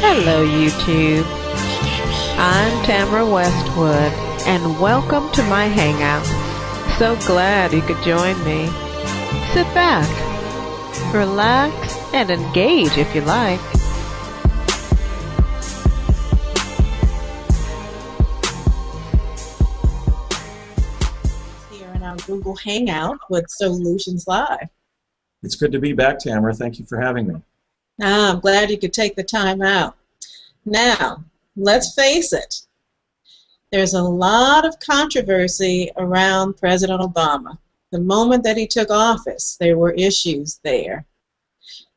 Hello, YouTube. I'm Tamara Westwood, and welcome to my hangout. So glad you could join me. Sit back, relax, and engage if you like. Here in our Google Hangout with Solutions Live. It's good to be back, Tamara. Thank you for having me. I'm glad you could take the time out. Now, let's face it. There's a lot of controversy around President Obama. The moment that he took office, there were issues there.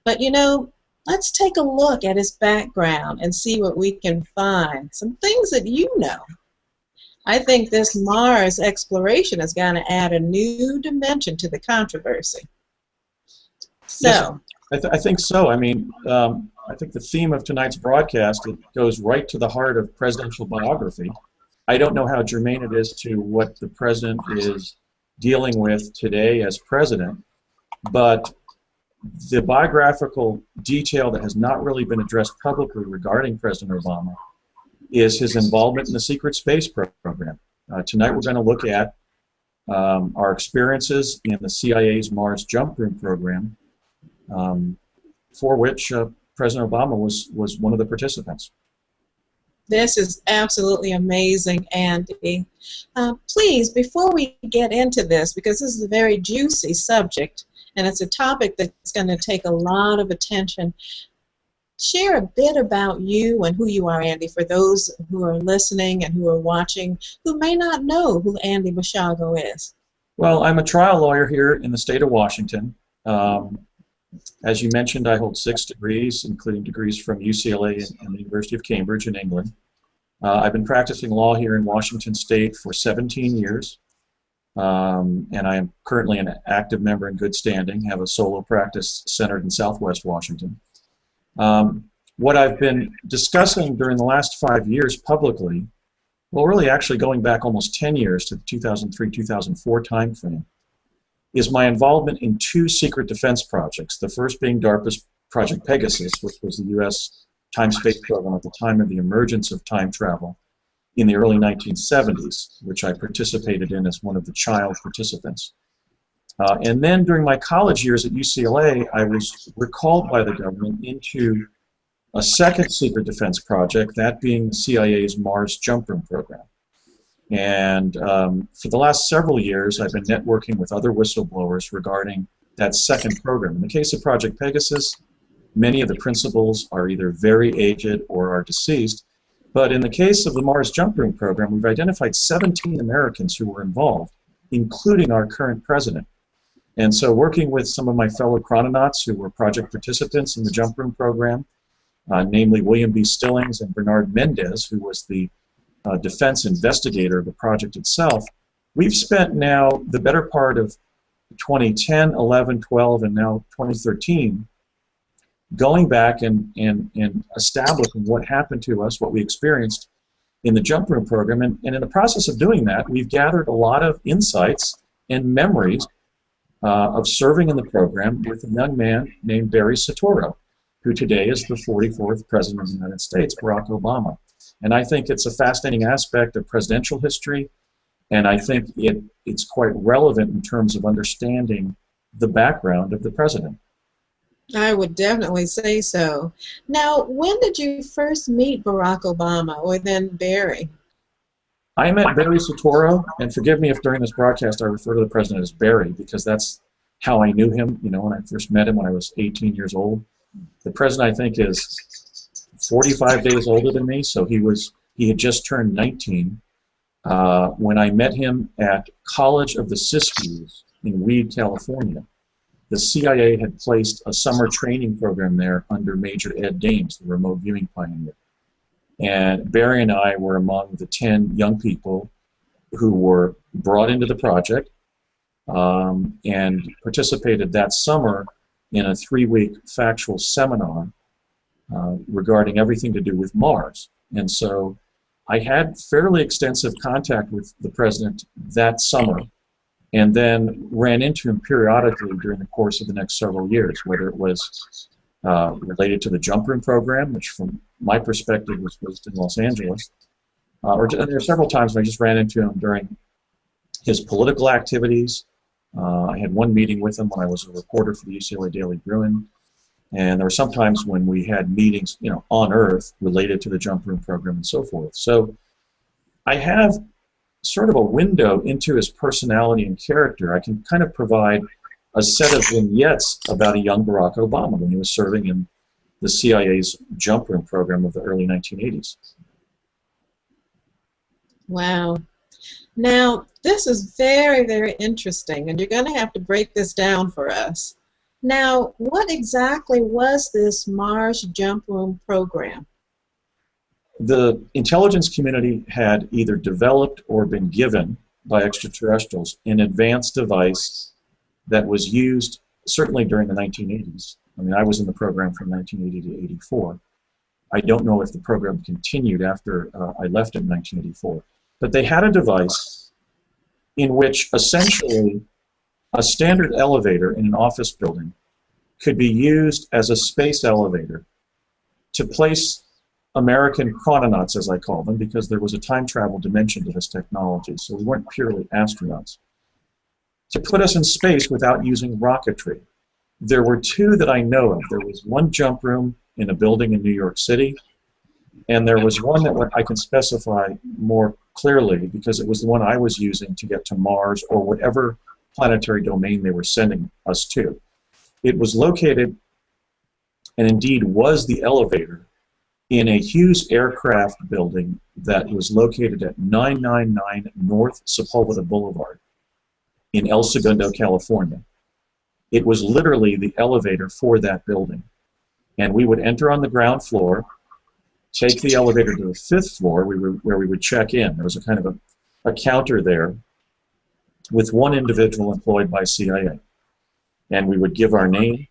But you know, let's take a look at his background and see what we can find. Some things that you know. I think this Mars exploration is going to add a new dimension to the controversy. So, yes, I think so. I mean, I think the theme of tonight's broadcast, it goes right to the heart of presidential biography. I don't know how germane it is to what the president is dealing with today as president, but the biographical detail that has not really been addressed publicly regarding President Obama is his involvement in the secret space program. Tonight we're going to look at our experiences in the CIA's Mars Jump Room program, for which President Obama was one of the participants. This is absolutely amazing, Andy. Please, before we get into this, because this is a very juicy subject, and it's a topic that's going to take a lot of attention, share a bit about you and who you are, Andy, for those who are listening and who are watching who may not know who Andy Basiago is. Well, I'm a trial lawyer here in the state of Washington. As you mentioned, I hold 6 degrees, including degrees from UCLA and the University of Cambridge in England. I've been practicing law here in Washington State for 17 years, and I am currently an active member in good standing, have a solo practice centered in Southwest Washington. What I've been discussing during the last 5 years publicly, well, really actually going back almost 10 years to the 2003-2004 timeframe, is my involvement in 2 secret defense projects, the first being DARPA's Project Pegasus, which was the U.S. time-space program at the time of the emergence of time travel in the early 1970s, which I participated in as one of the child participants. And then during my college years at UCLA, I was recalled by the government into a second secret defense project, that being the CIA's Mars Jump Room program. And for the last several years, I've been networking with other whistleblowers regarding that second program. In the case of Project Pegasus, many of the principals are either very aged or are deceased. But in the case of the Mars Jump Room program, we've identified 17 Americans who were involved, including our current president. And so working with some of my fellow chrononauts who were project participants in the Jump Room program, namely William B. Stillings and Bernard Mendez, who was the defense investigator of the project itself, we've spent now the better part of 2010, 11, 12, and now 2013 going back and establishing what happened to us, what we experienced in the Jump Room program. And in the process of doing that, we've gathered a lot of insights and memories of serving in the program with a young man named Barry Soetoro, who today is the 44th President of the United States, Barack Obama. And I think it's a fascinating aspect of presidential history, and I think it's quite relevant in terms of understanding the background of the president. I would definitely say so. Now, when did you first meet Barack Obama, or then Barry? I met Barry Soetoro, and forgive me if during this broadcast I refer to the president as Barry, because that's how I knew him, you know, when I first met him when I was 18 years old. The president, I think, is 45 days older than me, so he had just turned 19 when I met him at College of the Siskiyous in Weed, California. The CIA had placed a summer training program there under Major Ed Dames, the remote viewing pioneer. And Barry and I were among the 10 young people who were brought into the project and participated that summer in a 3-week factual seminar regarding everything to do with Mars. And so I had fairly extensive contact with the president that summer, and then ran into him periodically during the course of the next several years, whether it was related to the jump room program, which from my perspective was based in Los Angeles. There were several times when I just ran into him during his political activities. I had one meeting with him when I was a reporter for the UCLA Daily Bruin, and there were some times when we had meetings, on Earth related to the jump room program and so forth. So I have sort of a window into his personality and character. I can kind of provide a set of vignettes about a young Barack Obama when he was serving in the CIA's jump room program of the early 1980s. Wow. Now, this is very, very interesting, and you're going to have to break this down for us. Now, what exactly was this Mars jump room program? The intelligence community had either developed or been given by extraterrestrials an advanced device that was used certainly during the 1980s. I mean, I was in the program from 1980 to 84. I don't know if the program continued after I left in 1984. But they had a device in which essentially a standard elevator in an office building could be used as a space elevator to place American chrononauts, as I call them, because there was a time travel dimension to this technology, so we weren't purely astronauts, to put us in space without using rocketry. There were two that I know of. There was one jump room in a building in New York City, and there was one that I can specify more clearly because it was the one I was using to get to Mars or whatever planetary domain they were sending us to. It was located, and indeed was the elevator, in a Hughes aircraft building that was located at 999 North Sepulveda Boulevard in El Segundo, California. It was literally the elevator for that building. And we would enter on the ground floor, take the elevator to the 5th floor where we would check in. There was a kind of a counter there with one individual employed by CIA. And we would give our name,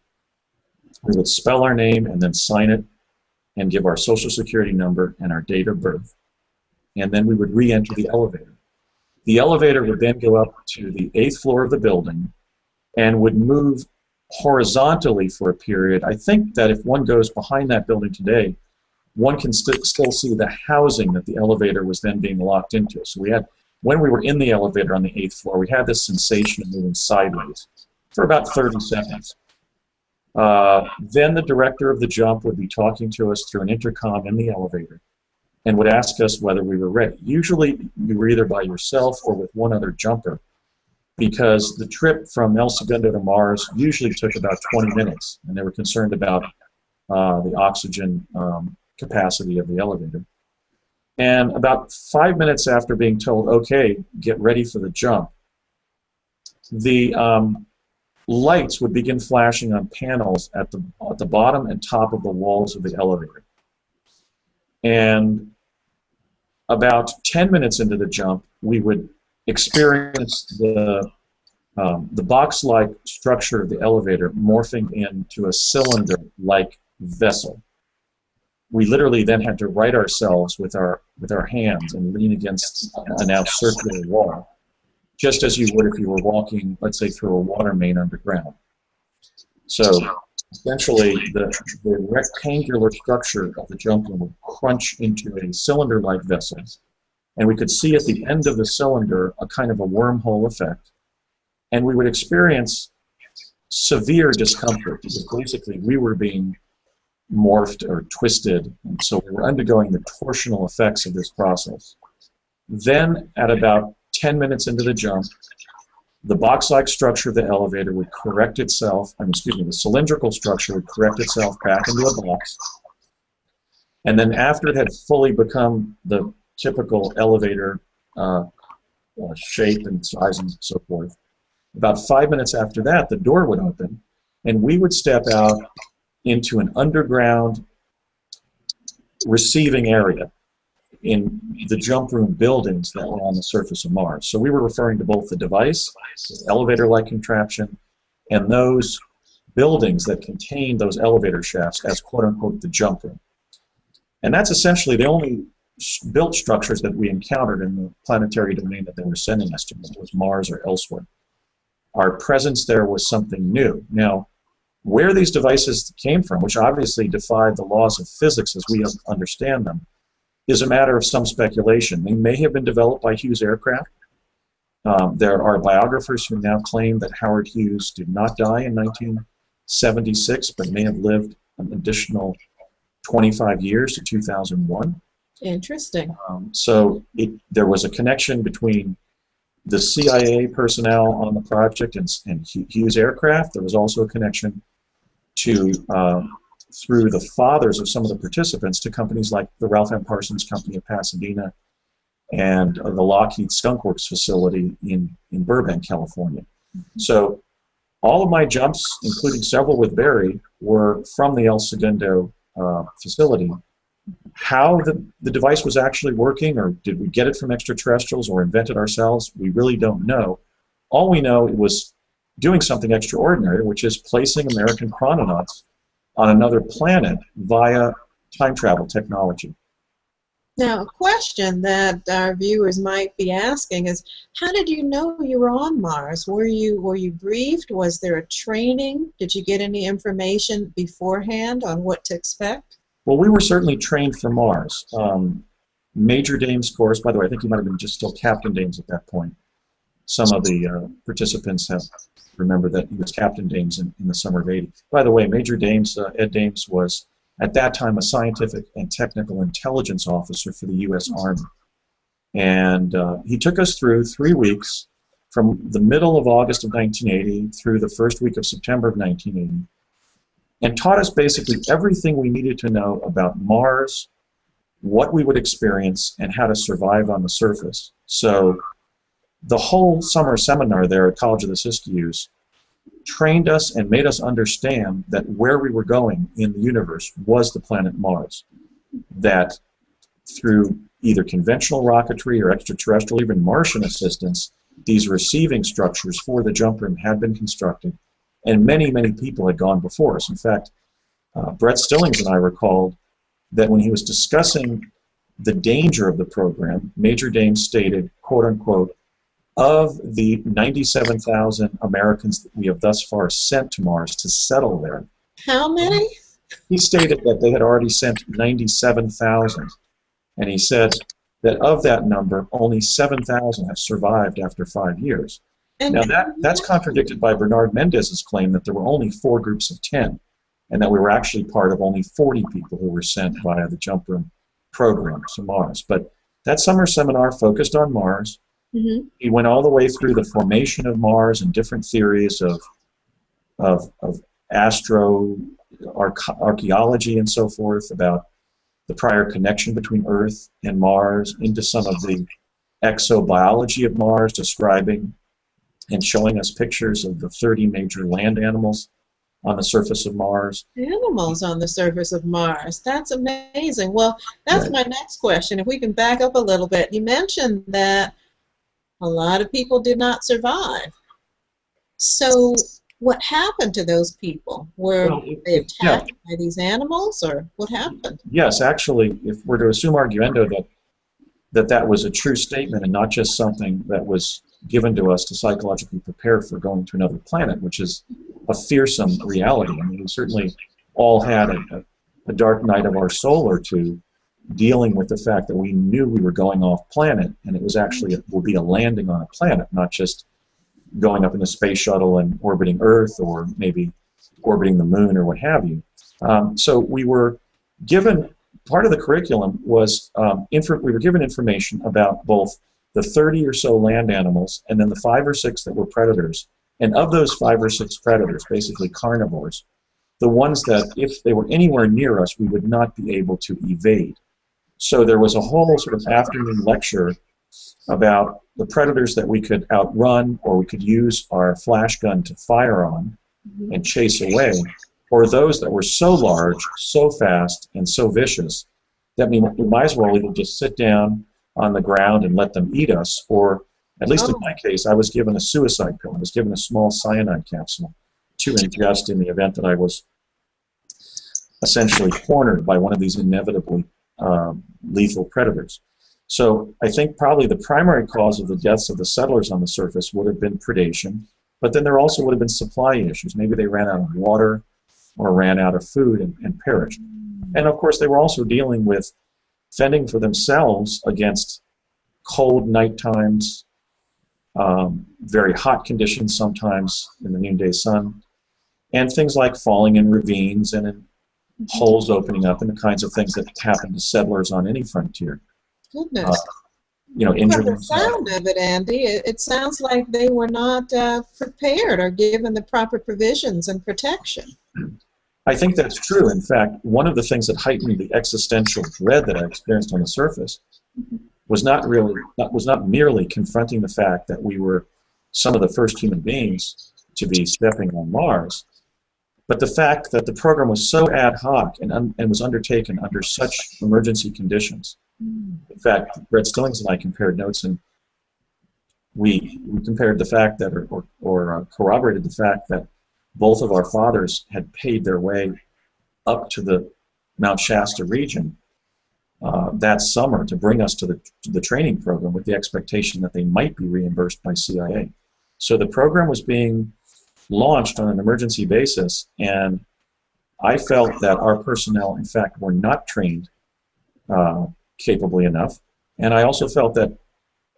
we would spell our name and then sign it and give our social security number and our date of birth. And then we would re-enter the elevator. The elevator would then go up to the 8th floor of the building and would move horizontally for a period. I think that if one goes behind that building today, one can still see the housing that the elevator was then being locked into. So we had, when we were in the elevator on the 8th floor, we had this sensation of moving sideways for about 30 seconds. Then the director of the jump would be talking to us through an intercom in the elevator and would ask us whether we were ready. Usually you were either by yourself or with one other jumper, because the trip from El Segundo to Mars usually took about 20 minutes, and they were concerned about the oxygen capacity of the elevator. And about 5 minutes after being told, okay, get ready for the jump, the lights would begin flashing on panels at the bottom and top of the walls of the elevator. And about 10 minutes into the jump, we would experience the box-like structure of the elevator morphing into a cylinder-like vessel. We literally then had to right ourselves with our hands and lean against a now circular wall, just as you would if you were walking, let's say, through a water main underground. So essentially, the rectangular structure of the jump room would crunch into a cylinder-like vessel, and we could see at the end of the cylinder a kind of a wormhole effect, and we would experience severe discomfort because basically we were being morphed or twisted, and so we were undergoing the torsional effects of this process. Then, at about 10 minutes into the jump, the box-like structure of the elevator would correct itself, the cylindrical structure would correct itself back into a box, and then after it had fully become the typical elevator shape and size and so forth, about 5 minutes after that, the door would open, and we would step out into an underground receiving area in the jump room buildings that were on the surface of Mars. So we were referring to both the device, the elevator-like contraption, and those buildings that contained those elevator shafts as quote-unquote the jump room. And that's essentially the only built structures that we encountered in the planetary domain that they were sending us to, whether it was Mars or elsewhere. Our presence there was something new. Now, Where these devices came from, which obviously defied the laws of physics as we understand them, is a matter of some speculation. They may have been developed by Hughes Aircraft. There are biographers who now claim that Howard Hughes did not die in 1976, but may have lived an additional 25 years to 2001. Interesting. There was a connection between the CIA personnel on the project and Hughes Aircraft. There was also a connection to through the fathers of some of the participants to companies like the Ralph M. Parsons Company of Pasadena and the Lockheed Skunk Works facility in Burbank, California. So all of my jumps, including several with Barry, were from the El Segundo facility. How the device was actually working, or did we get it from extraterrestrials or invent it ourselves, we really don't know. All we know, it was doing something extraordinary, which is placing American chrononauts on another planet via time travel technology. Now, a question that our viewers might be asking is, how did you know you were on Mars? Were you briefed? Was there a training? Did you get any information beforehand on what to expect? Well, we were certainly trained for Mars. Major Dames' course, by the way, I think he might have been just still Captain Dames at that point. Some of the participants have remembered that he was Captain Dames in the summer of '80. By the way, Major Dames, Ed Dames, was at that time a scientific and technical intelligence officer for the U.S. Army. And he took us through 3 weeks from the middle of August of 1980 through the first week of September of 1980, and taught us basically everything we needed to know about Mars, what we would experience, and how to survive on the surface. So the whole summer seminar there at College of the Siskiyous trained us and made us understand that where we were going in the universe was the planet Mars. That through either conventional rocketry or extraterrestrial, even Martian assistance, these receiving structures for the jump room had been constructed, and many, many people had gone before us. In fact, Brett Stillings and I recalled that when he was discussing the danger of the program, Major Dames stated, quote unquote, of the 97,000 Americans that we have thus far sent to Mars to settle there. How many? He stated that they had already sent 97,000. And he said that of that number, only 7,000 have survived after 5 years. And now that's contradicted by Bernard Mendez's claim that there were only 4 groups of 10, and that we were actually part of only 40 people who were sent via the jump room program to Mars. But that summer seminar focused on Mars. Mm-hmm. He went all the way through the formation of Mars and different theories of archaeology and so forth, about the prior connection between Earth and Mars, into some of the exobiology of Mars, describing and showing us pictures of the 30 major land animals on the surface of Mars. Animals on the surface of Mars. That's amazing. Well, that's Right. my next question. If we can back up a little bit. You mentioned that a lot of people did not survive. So what happened to those people? Were they attacked by these animals, or what happened? Yes, actually, if we're to assume arguendo that was a true statement and not just something that was given to us to psychologically prepare for going to another planet, which is a fearsome reality. I mean, we certainly all had a dark night of our soul or two, dealing with the fact that we knew we were going off planet, and it was actually will be a landing on a planet, not just going up in a space shuttle and orbiting Earth, or maybe orbiting the moon or what have you. So we were given, part of the curriculum was, we were given information about both the 30 or so land animals and then the 5 or 6 that were predators. And of those 5 or 6 predators, basically carnivores, the ones that if they were anywhere near us, we would not be able to evade. So there was a whole sort of afternoon lecture about the predators that we could outrun, or we could use our flash gun to fire on and chase away, or those that were so large, so fast, and so vicious that we might as well either just sit down on the ground and let them eat us, or at least in my case, I was given a suicide pill. I was given a small cyanide capsule to ingest in the event that I was essentially cornered by one of these inevitably lethal predators. So I think probably the primary cause of the deaths of the settlers on the surface would have been predation, but then there also would have been supply issues. Maybe they ran out of water, or ran out of food and perished. And of course, they were also dealing with fending for themselves against cold night times, very hot conditions sometimes in the noonday sun, and things like falling in ravines and in holes opening up, and the kinds of things that happen to settlers on any frontier. Goodness. Injuring From the sound of it, Andy, it sounds like they were not prepared or given the proper provisions and protection. I think that's true. In fact, one of the things that heightened the existential dread that I experienced on the surface was not merely confronting the fact that we were some of the first human beings to be stepping on Mars, but the fact that the program was so ad hoc and was undertaken under such emergency conditions. In fact, Brett Stillings and I compared notes, and we compared the fact that, or corroborated the fact that both of our fathers had paid their way up to the Mount Shasta region that summer to bring us to the training program with the expectation that they might be reimbursed by CIA. So the program was being launched on an emergency basis, and I felt that our personnel, in fact, were not trained capably enough. And I also felt that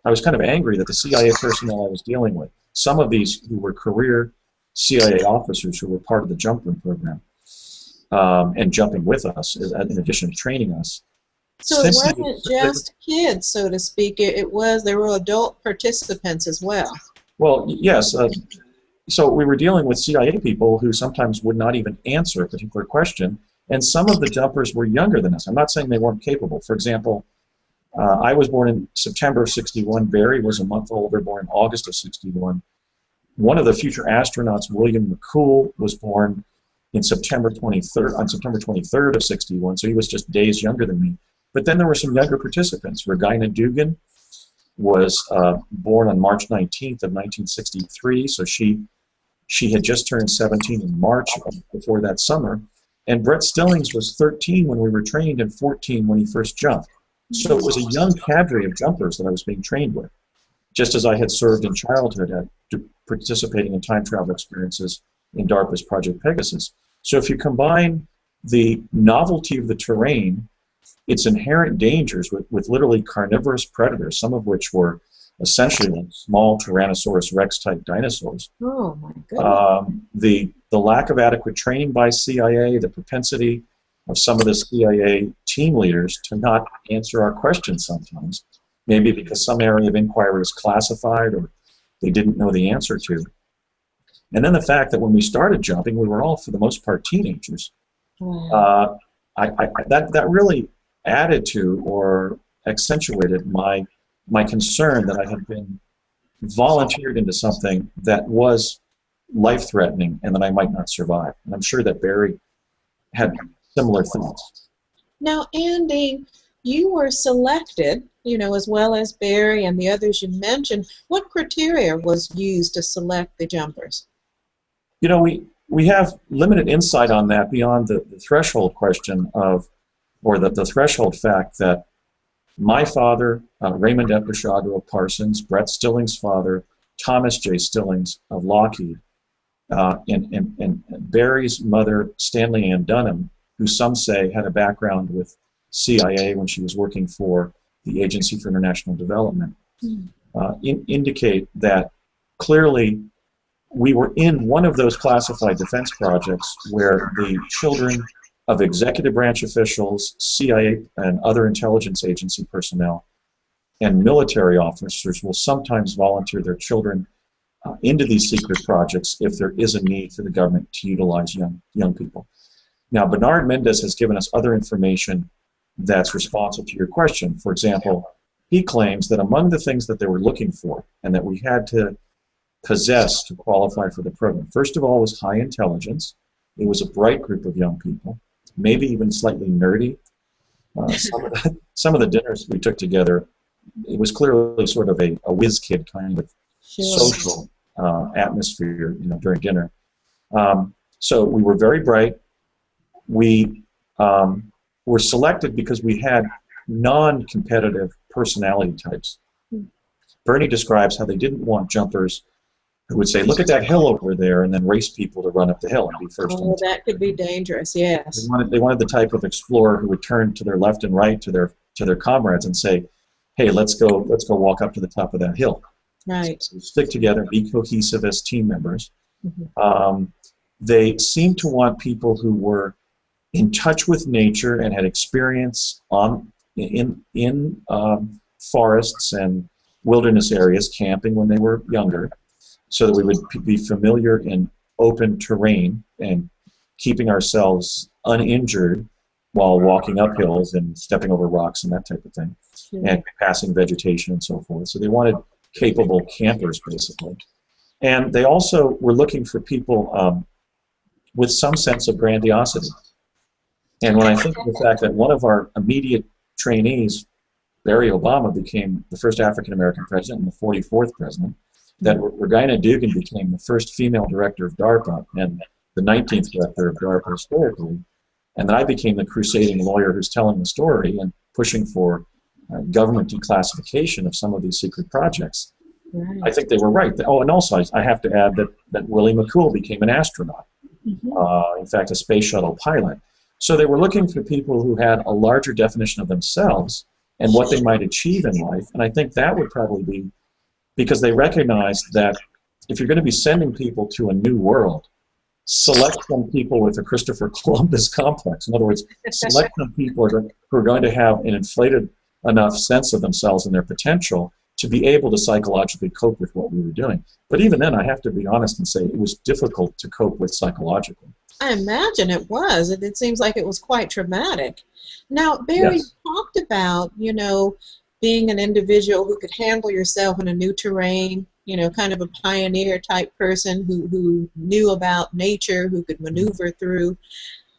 I was kind of angry that the CIA personnel I was dealing with, some of these who were career CIA officers who were part of the jump room program and jumping with us, in addition to training us. So it wasn't just kids, so to speak. There were adult participants as well. Well, yes. So we were dealing with CIA people who sometimes would not even answer a particular question, and some of the jumpers were younger than us. I'm not saying they weren't capable. For example, I was born in September of '61. Barry was a month older, born in August of '61. One of the future astronauts, William McCool, was born in September 23rd of '61, so he was just days younger than me. But then there were some younger participants. Regina Dugan was born on March 19th of 1963, so she had just turned 17 in March before that summer. And Brett Stillings was 13 when we were trained and 14 when he first jumped. So it was a young cadre of jumpers that I was being trained with, just as I had served in childhood at participating in time travel experiences in DARPA's Project Pegasus. So if you combine the novelty of the terrain, its inherent dangers with literally carnivorous predators, some of which were essentially like small Tyrannosaurus Rex type dinosaurs. Oh my goodness. The lack of adequate training by CIA, the propensity of some of the CIA team leaders to not answer our questions sometimes, maybe because some area of inquiry was classified or they didn't know the answer to. And then the fact that when we started jumping, we were all, for the most part, teenagers. Wow. That really added to or accentuated my concern that I had been volunteered into something that was life-threatening and that I might not survive. And I'm sure that Barry had similar thoughts. Now, Andy, you were selected, as well as Barry and the others you mentioned. What criteria was used to select the jumpers? We have limited insight on that beyond the threshold question or the threshold fact that my father, Raymond F. Basiago of Parsons, Brett Stillings' father, Thomas J. Stillings of Lockheed, and Barry's mother, Stanley Ann Dunham, who some say had a background with CIA when she was working for the Agency for International Development, indicate that clearly we were in one of those classified defense projects where the children of executive branch officials, CIA and other intelligence agency personnel, and military officers will sometimes volunteer their children into these secret projects if there is a need for the government to utilize young people. Now, Bernard Mendez has given us other information that's responsive to your question. For example, he claims that among the things that they were looking for and that we had to possess to qualify for the program, first of all, was high intelligence. It was a bright group of young people, maybe even slightly nerdy. Some of the dinners we took together, it was clearly sort of a whiz kid kind of social atmosphere, during dinner. So we were very bright. We were selected because we had non-competitive personality types. Bernie describes how they didn't want jumpers who would say, look at that hill over there, and then race people to run up the hill and be first. Oh, that could be dangerous, yes. They wanted the type of explorer who would turn to their left and right to their comrades and say, hey, let's go walk up to the top of that hill. Right. So stick together, be cohesive as team members. Mm-hmm. They seemed to want people who were in touch with nature and had experience in forests and wilderness areas, camping when they were younger, so that we would be familiar in open terrain and keeping ourselves uninjured while walking up hills and stepping over rocks and that type of thing, and passing vegetation and so forth. So they wanted capable campers, basically. And they also were looking for people with some sense of grandiosity. And when I think of the fact that one of our immediate trainees, Barry Obama, became the first African-American president and the 44th president, that Regina Dugan became the first female director of DARPA and the 19th director of DARPA historically, and that I became the crusading lawyer who's telling the story and pushing for government declassification of some of these secret projects. Right. I think they were right. Oh, and also I have to add that Willie McCool became an astronaut, in fact, a space shuttle pilot. So they were looking for people who had a larger definition of themselves and what they might achieve in life, and I think that would probably be because they recognized that if you're going to be sending people to a new world, select some people with a Christopher Columbus complex. In other words, select some people who are going to have an inflated enough sense of themselves and their potential to be able to psychologically cope with what we were doing. But even then, I have to be honest and say it was difficult to cope with psychologically. I imagine it was. It seems like it was quite traumatic. Now, Barry, yes. You talked about, being an individual who could handle yourself in a new terrain, kind of a pioneer type person who knew about nature, who could maneuver through.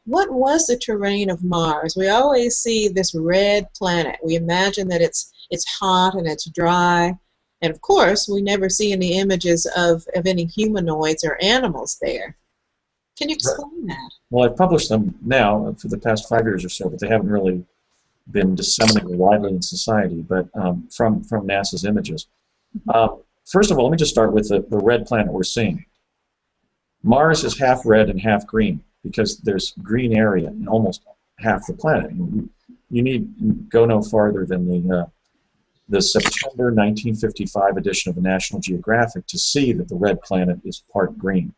What was the terrain of Mars? We always see this red planet. We imagine that it's hot and it's dry. And of course, we never see any images of any humanoids or animals there. Can you explain that? Well, I've published them now for the past 5 years or so, but they haven't really been disseminated widely in society, but from NASA's images. First of all, let me just start with the red planet we're seeing. Mars is half red and half green because there's green area in almost half the planet. You need go no farther than the September 1955 edition of the National Geographic to see that the red planet is part green.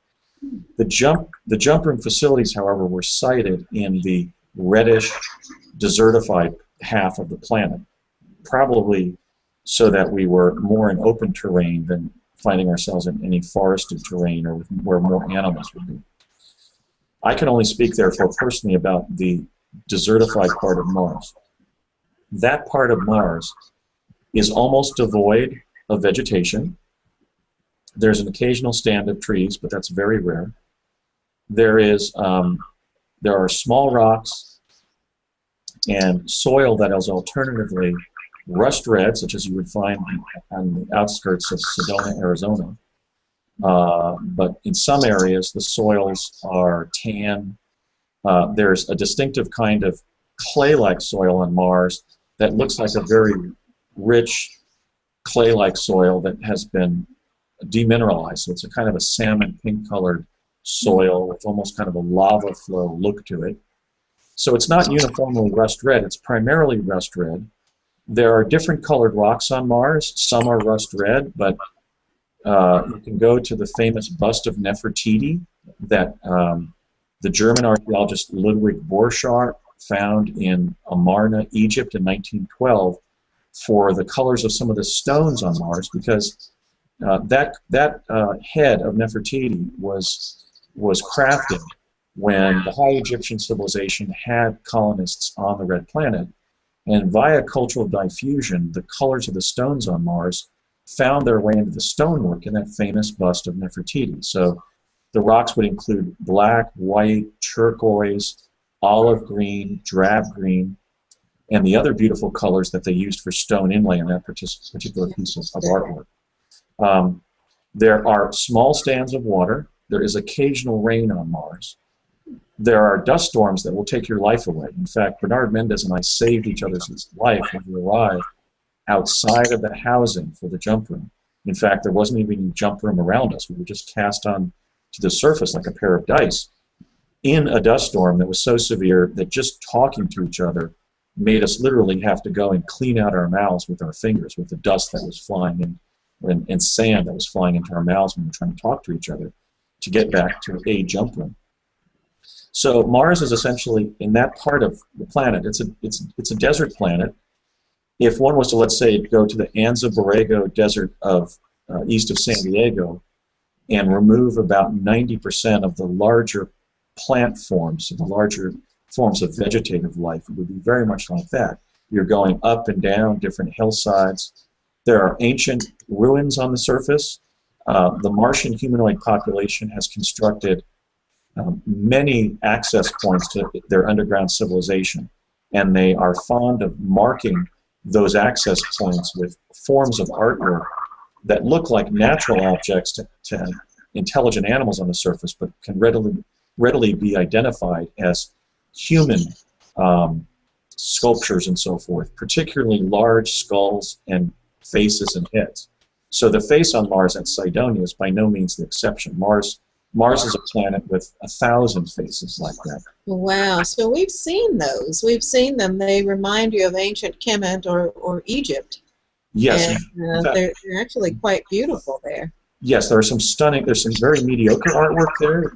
The jump room facilities, however, were sited in the reddish, desertified half of the planet, probably so that we were more in open terrain than finding ourselves in any forested terrain or where more animals would be. I can only speak, therefore, personally about the desertified part of Mars. That part of Mars is almost devoid of vegetation. There's an occasional stand of trees, but that's very rare. There are small rocks and soil that is alternatively rust red, such as you would find on the outskirts of Sedona, Arizona. But in some areas, the soils are tan. There's a distinctive kind of clay-like soil on Mars that looks like a very rich clay-like soil that has been demineralized. So it's a kind of a salmon pink-colored soil with almost kind of a lava flow look to it. So it's not uniformly rust red, it's primarily rust red. There are different colored rocks on Mars. Some are rust red, but you can go to the famous bust of Nefertiti that the German archaeologist Ludwig Borchardt found in Amarna, Egypt in 1912 for the colors of some of the stones on Mars, because that head of Nefertiti was crafted when the High Egyptian civilization had colonists on the red planet, and via cultural diffusion, the colors of the stones on Mars found their way into the stonework in that famous bust of Nefertiti. So the rocks would include black, white, turquoise, olive green, drab green, and the other beautiful colors that they used for stone inlay in that particular piece of artwork. There are small stands of water. There is occasional rain on Mars. There are dust storms that will take your life away. In fact, Bernard Mendez and I saved each other's life when we arrived outside of the housing for the jump room. In fact, there wasn't even any jump room around us. We were just cast on to the surface like a pair of dice in a dust storm that was so severe that just talking to each other made us literally have to go and clean out our mouths with our fingers, with the dust that was flying in and sand that was flying into our mouths when we were trying to talk to each other to get back to a jump room. So Mars is essentially, in that part of the planet, it's a desert planet. If one was to, let's say, go to the Anza Borrego Desert of east of San Diego and remove about 90% of the larger plant forms, the larger forms of vegetative life, it would be very much like that. You're going up and down different hillsides. There are ancient ruins on the surface. The Martian humanoid population has constructed many access points to their underground civilization, and they are fond of marking those access points with forms of artwork that look like natural objects to intelligent animals on the surface, but can readily be identified as human sculptures and so forth, particularly large skulls and faces and heads. So the face on Mars at Cydonia is by no means the exception. Mars is a planet with 1,000 faces like that. Wow, so we've seen those. We've seen them. They remind you of ancient Kemet or Egypt. Yes. And they're actually quite beautiful there. Yes, there's some very mediocre artwork there.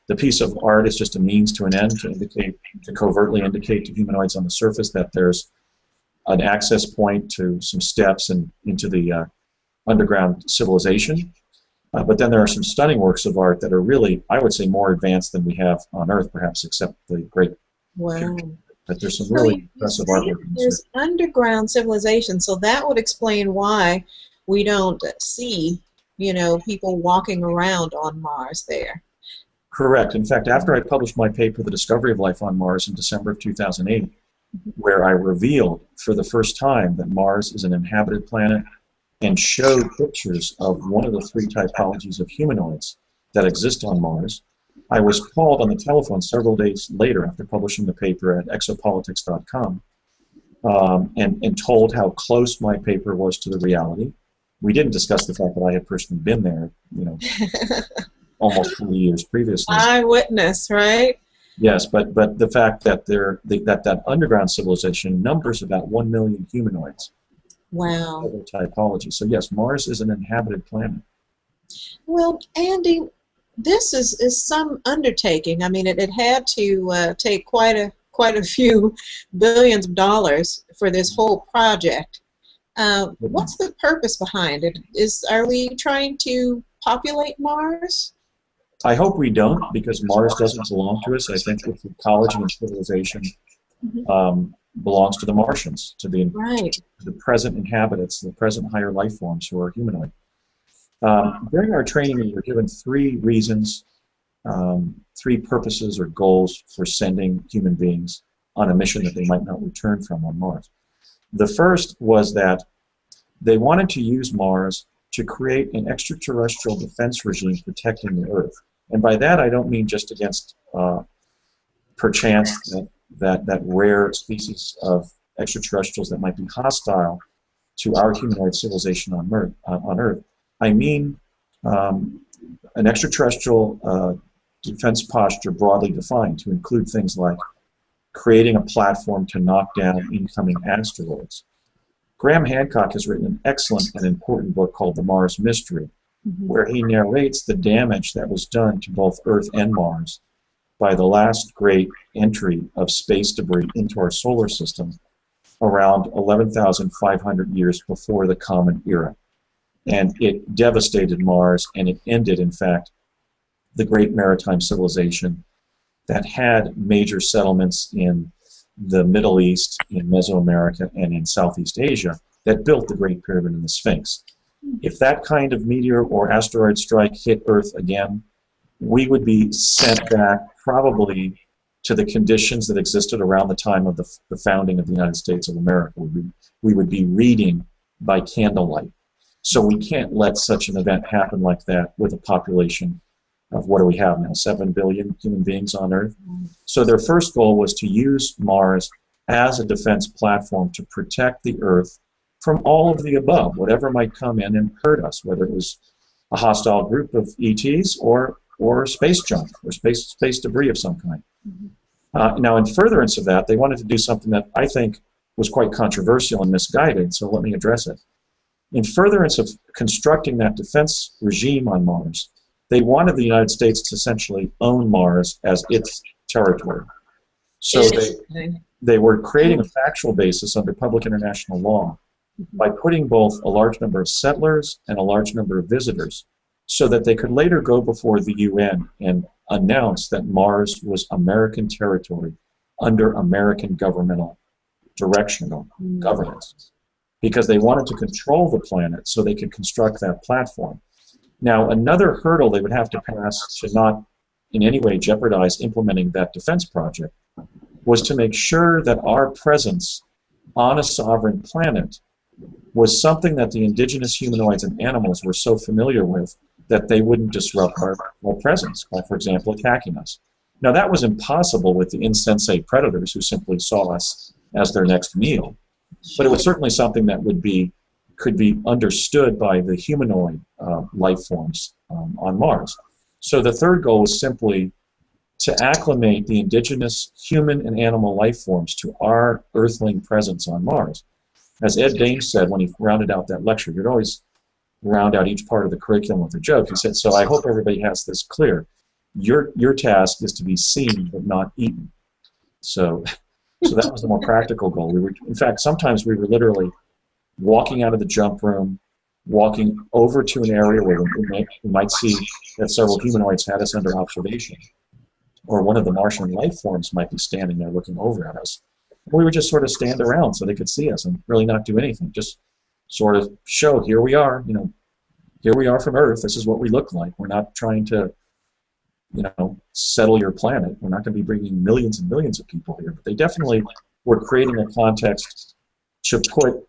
The piece of art is just a means to an end to covertly indicate to humanoids on the surface that there's an access point to some steps and into the underground civilization. But then there are some stunning works of art that are really, I would say, more advanced than we have on Earth, perhaps, except the Great Pyramid. But there's some really impressive artwork. There's underground civilization, so that would explain why we don't see, people walking around on Mars there. Correct. In fact, after I published my paper, The Discovery of Life on Mars, in December of 2008, where I revealed for the first time that Mars is an inhabited planet and showed pictures of one of the 3 typologies of humanoids that exist on Mars, I was called on the telephone several days later after publishing the paper at exopolitics.com and told how close my paper was to the reality. We didn't discuss the fact that I had personally been there, almost 20 years previously. Eyewitness, right? Yes, but the fact that that underground civilization numbers about 1 million humanoids. Wow. Typology. So yes, Mars is an inhabited planet. Well, Andy, this is some undertaking. I mean, it had to take quite a few billions of dollars for this whole project. What's the purpose behind it? Are we trying to populate Mars? I hope we don't, because Mars doesn't belong to us. I think its ecology and civilization belongs to the Martians, to the present inhabitants, the present higher life forms who are humanoid. During our training, we were given 3 reasons, 3 purposes or goals for sending human beings on a mission that they might not return from on Mars. The first was that they wanted to use Mars to create an extraterrestrial defense regime protecting the Earth. And by that, I don't mean just against, perchance, that rare species of extraterrestrials that might be hostile to our humanoid civilization on Earth. I mean an extraterrestrial defense posture broadly defined to include things like creating a platform to knock down incoming asteroids. Graham Hancock has written an excellent and important book called The Mars Mystery, where he narrates the damage that was done to both Earth and Mars by the last great entry of space debris into our solar system around 11,500 years before the Common Era. And it devastated Mars, and it ended, in fact, the great maritime civilization that had major settlements in the Middle East, in Mesoamerica, and in Southeast Asia that built the Great Pyramid and the Sphinx. If that kind of meteor or asteroid strike hit Earth again, we would be sent back probably to the conditions that existed around the time of the founding of the United States of America. We would be reading by candlelight. So we can't let such an event happen like that with a population of, what do we have now, 7 billion human beings on Earth? So their first goal was to use Mars as a defense platform to protect the Earth from all of the above, whatever might come in and hurt us, whether it was a hostile group of ETs or space junk or space debris of some kind. Now, in furtherance of that, they wanted to do something that I think was quite controversial and misguided, so let me address it. In furtherance of constructing that defense regime on Mars, they wanted the United States to essentially own Mars as its territory. So they were creating a factual basis under public international law by putting both a large number of settlers and a large number of visitors so that they could later go before the UN and announce that Mars was American territory under American governmental directional governance, because they wanted to control the planet so they could construct that platform. Now, another hurdle they would have to pass to not in any way jeopardize implementing that defense project was to make sure that our presence on a sovereign planet was something that the indigenous humanoids and animals were so familiar with that they wouldn't disrupt our presence by, for example, attacking us. Now, that was impossible with the insensate predators who simply saw us as their next meal, but it was certainly something that could be understood by the humanoid life forms on Mars. So the third goal was simply to acclimate the indigenous human and animal life forms to our earthling presence on Mars. As Ed Dames said when he rounded out that lecture, you'd always round out each part of the curriculum with a joke. He said, so I hope everybody has this clear. Your task is to be seen but not eaten. So that was the more practical goal. In fact, sometimes we were literally walking out of the jump room, walking over to an area where we might see that several humanoids had us under observation, or one of the Martian life forms might be standing there looking over at us. We would just sort of stand around so they could see us and really not do anything, just sort of show, here we are, here we are from Earth, this is what we look like. We're not trying to, settle your planet. We're not going to be bringing millions and millions of people here, but they definitely were creating a context to put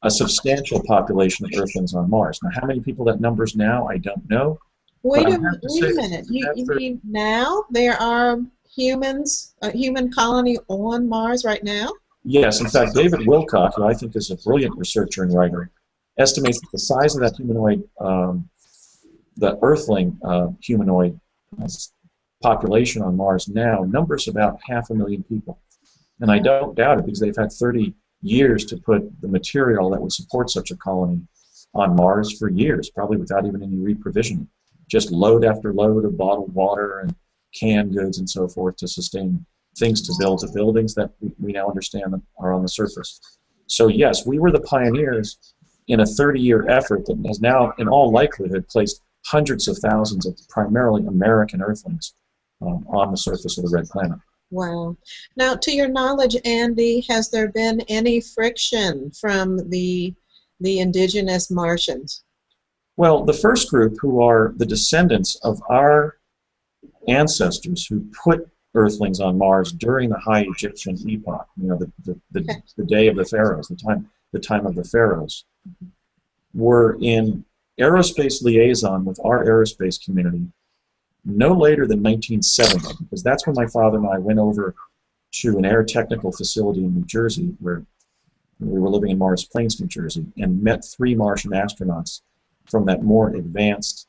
a substantial population of Earthlings on Mars. Now, how many people that number's now, I don't know. Wait a minute. You mean now there are humans, a human colony on Mars right now? Yes. In fact, David Wilcock, who I think is a brilliant researcher and writer, estimates that the size of that humanoid, the Earthling humanoid population on Mars now numbers about 500,000 people. And I don't doubt it, because they've had 30 years to put the material that would support such a colony on Mars for years, probably without even any reprovisioning. Just load after load of bottled water and canned goods and so forth to sustain things, to build the buildings that we now understand are on the surface. So yes, we were the pioneers in a 30-year effort that has now, in all likelihood, placed hundreds of thousands of primarily American Earthlings on the surface of the red planet. Wow. Now, to your knowledge, Andy, has there been any friction from the indigenous Martians? Well, the first group, who are the descendants of our ancestors who put Earthlings on Mars during the High Egyptian epoch, the day of the pharaohs, the time of the pharaohs, were in aerospace liaison with our aerospace community no later than 1970, because that's when my father and I went over to an air technical facility in New Jersey, where we were living in Morris Plains, New Jersey, and met 3 Martian astronauts from that more advanced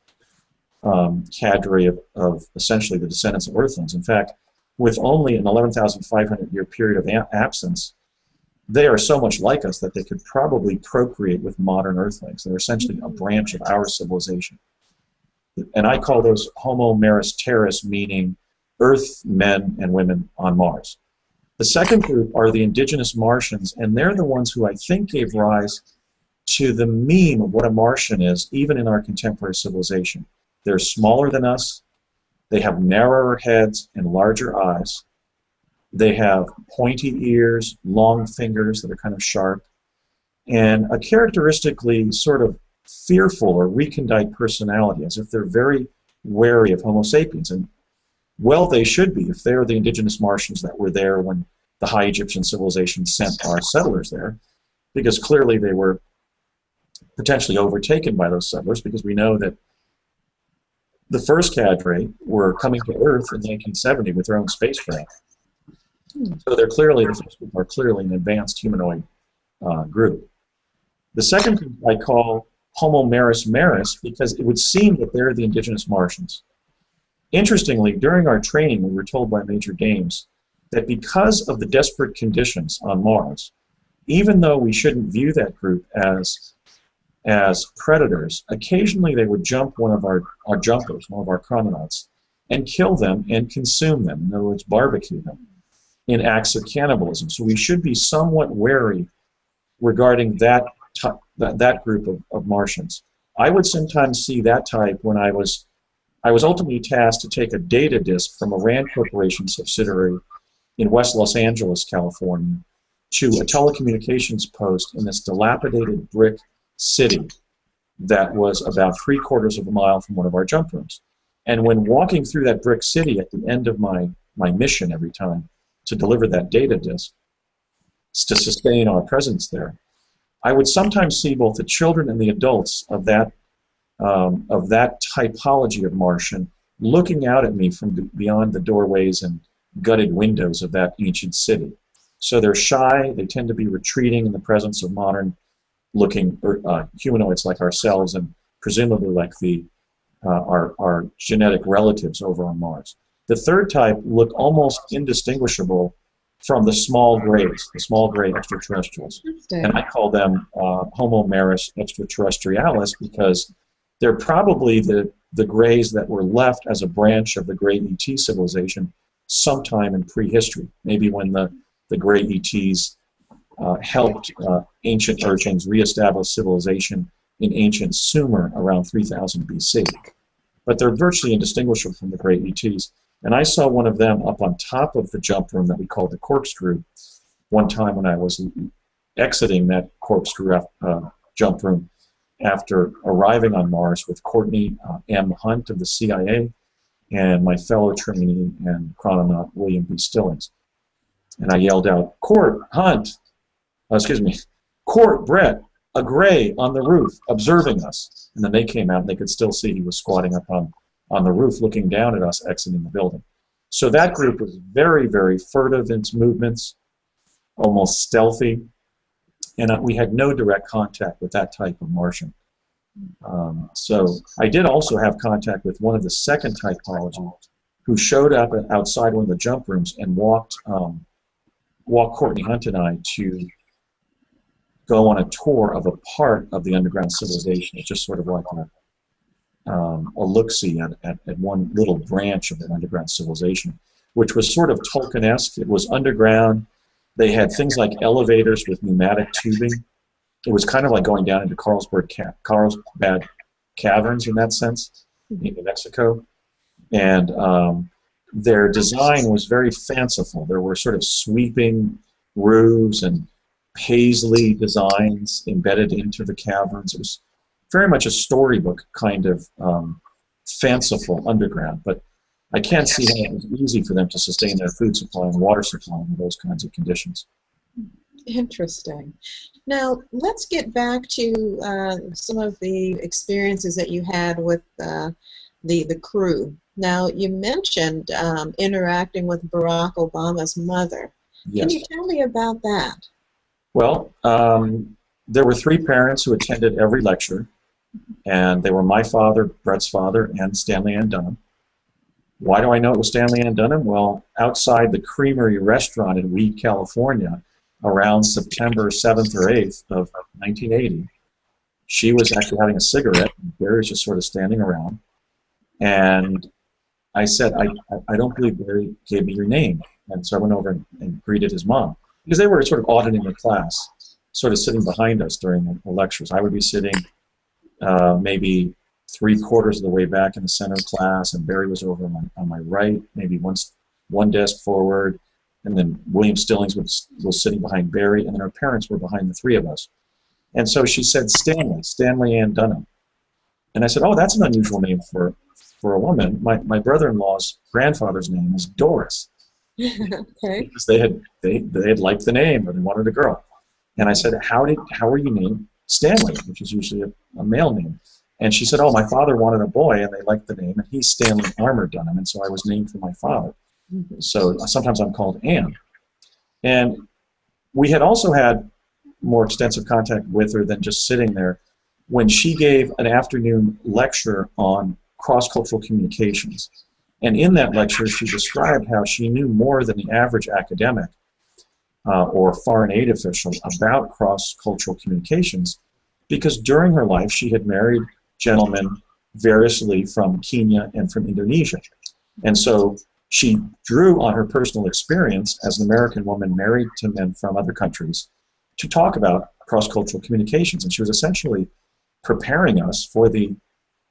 cadre of essentially the descendants of Earthlings. In fact, with only an 11,500-year period of absence, they are so much like us that they could probably procreate with modern Earthlings. They're essentially a branch of our civilization. And I call those Homo Maris Terris, meaning Earth men and women on Mars. The second group are the indigenous Martians, and they're the ones who I think gave rise to the meme of what a Martian is, even in our contemporary civilization. They're smaller than us, they have narrower heads and larger eyes, they have pointy ears, long fingers that are kind of sharp, and a characteristically sort of fearful or recondite personality, as if they're very wary of Homo sapiens. And well, they should be, if they're the indigenous Martians that were there when the High Egyptian civilization sent our settlers there, because clearly they were potentially overtaken by those settlers, because we know that the first cadre were coming to Earth in 1970 with their own spacecraft. So they're clearly, the first group are clearly an advanced humanoid group. The second group I call Homo maris maris because it would seem that they're the indigenous Martians. Interestingly, during our training, we were told by Major Dames that because of the desperate conditions on Mars, even though we shouldn't view that group as predators, occasionally they would jump one of our jumpers, one of our chrononauts, and kill them and consume them, in other words, barbecue them, in acts of cannibalism. So we should be somewhat wary regarding that group of Martians. I would sometimes see that type when I was ultimately tasked to take a data disk from a RAND Corporation subsidiary in West Los Angeles, California, to a telecommunications post in this dilapidated brick city that was about 3/4 of a mile from one of our jump rooms. And when walking through that brick city at the end of my mission every time to deliver that data disk, to sustain our presence there, I would sometimes see both the children and the adults of that typology of Martian looking out at me from beyond the doorways and gutted windows of that ancient city. So they're shy, they tend to be retreating in the presence of modern-looking humanoids like ourselves and presumably like our genetic relatives over on Mars. The third type look almost indistinguishable from the small grays, the small gray extraterrestrials. And I call them Homo maris extraterrestrialis because they're probably the grays that were left as a branch of the gray ET civilization sometime in prehistory, maybe when the gray ETs helped ancient urchins reestablish civilization in ancient Sumer around 3000 BC. But they're virtually indistinguishable from the gray ETs. And I saw one of them up on top of the jump room that we called the corkscrew one time when I was exiting that corkscrew jump room after arriving on Mars with Courtney M. Hunt of the CIA and my fellow trainee and chrononaut William B. Stillings. And I yelled out, Court, Brett, a gray on the roof observing us. And then they came out and they could still see he was squatting up on the roof looking down at us exiting the building. So that group was very, very furtive in its movements, almost stealthy, and we had no direct contact with that type of Martian. So I did also have contact with one of the second typology who showed up outside one of the jump rooms and walked Courtney Hunt and I to go on a tour of a part of the underground civilization. It's just sort of like a look-see at one little branch of the underground civilization, which was sort of Tolkien-esque. It was underground. They had things like elevators with pneumatic tubing. It was kind of like going down into Carlsbad caverns in that sense, in New Mexico. And their design was very fanciful. There were sort of sweeping roofs and paisley designs embedded into the caverns. It was very much a storybook kind of fanciful underground, but I can't see how it was easy for them to sustain their food supply and water supply in those kinds of conditions. Interesting. Now, let's get back to some of the experiences that you had with the crew. Now, you mentioned interacting with Barack Obama's mother. Yes. Can you tell me about that? Well, there were 3 parents who attended every lecture, and they were my father, Brett's father, and Stanley Ann Dunham. Why do I know it was Stanley Ann Dunham? Well, outside the Creamery restaurant in Weed, California, around September 7th or 8th of 1980, she was actually having a cigarette, and Barry was just sort of standing around. And I said, I don't believe Barry gave me your name. And so I went over and greeted his mom, because they were sort of auditing the class, sort of sitting behind us during the lectures. I would be sitting maybe 3/4 of the way back in the center of class, and Barry was over on my right, maybe one desk forward, and then William Stillings was sitting behind Barry, and then our parents were behind the 3 of us. And so she said, Stanley Ann Dunham. And I said, oh, that's an unusual name for a woman. My brother-in-law's grandfather's name is Doris. Okay. Because they had liked the name, or they wanted a girl. And I said, how are you named Stanley, which is usually a male name? And she said, oh, my father wanted a boy, and they liked the name, and he's Stanley Armour Dunham, and so I was named for my father. So sometimes I'm called Ann. And we had also had more extensive contact with her than just sitting there, when she gave an afternoon lecture on cross-cultural communications. And in that lecture, she described how she knew more than the average academic or foreign aid official about cross-cultural communications, because during her life she had married gentlemen variously from Kenya and from Indonesia. And so she drew on her personal experience as an American woman married to men from other countries to talk about cross-cultural communications. And she was essentially preparing us for the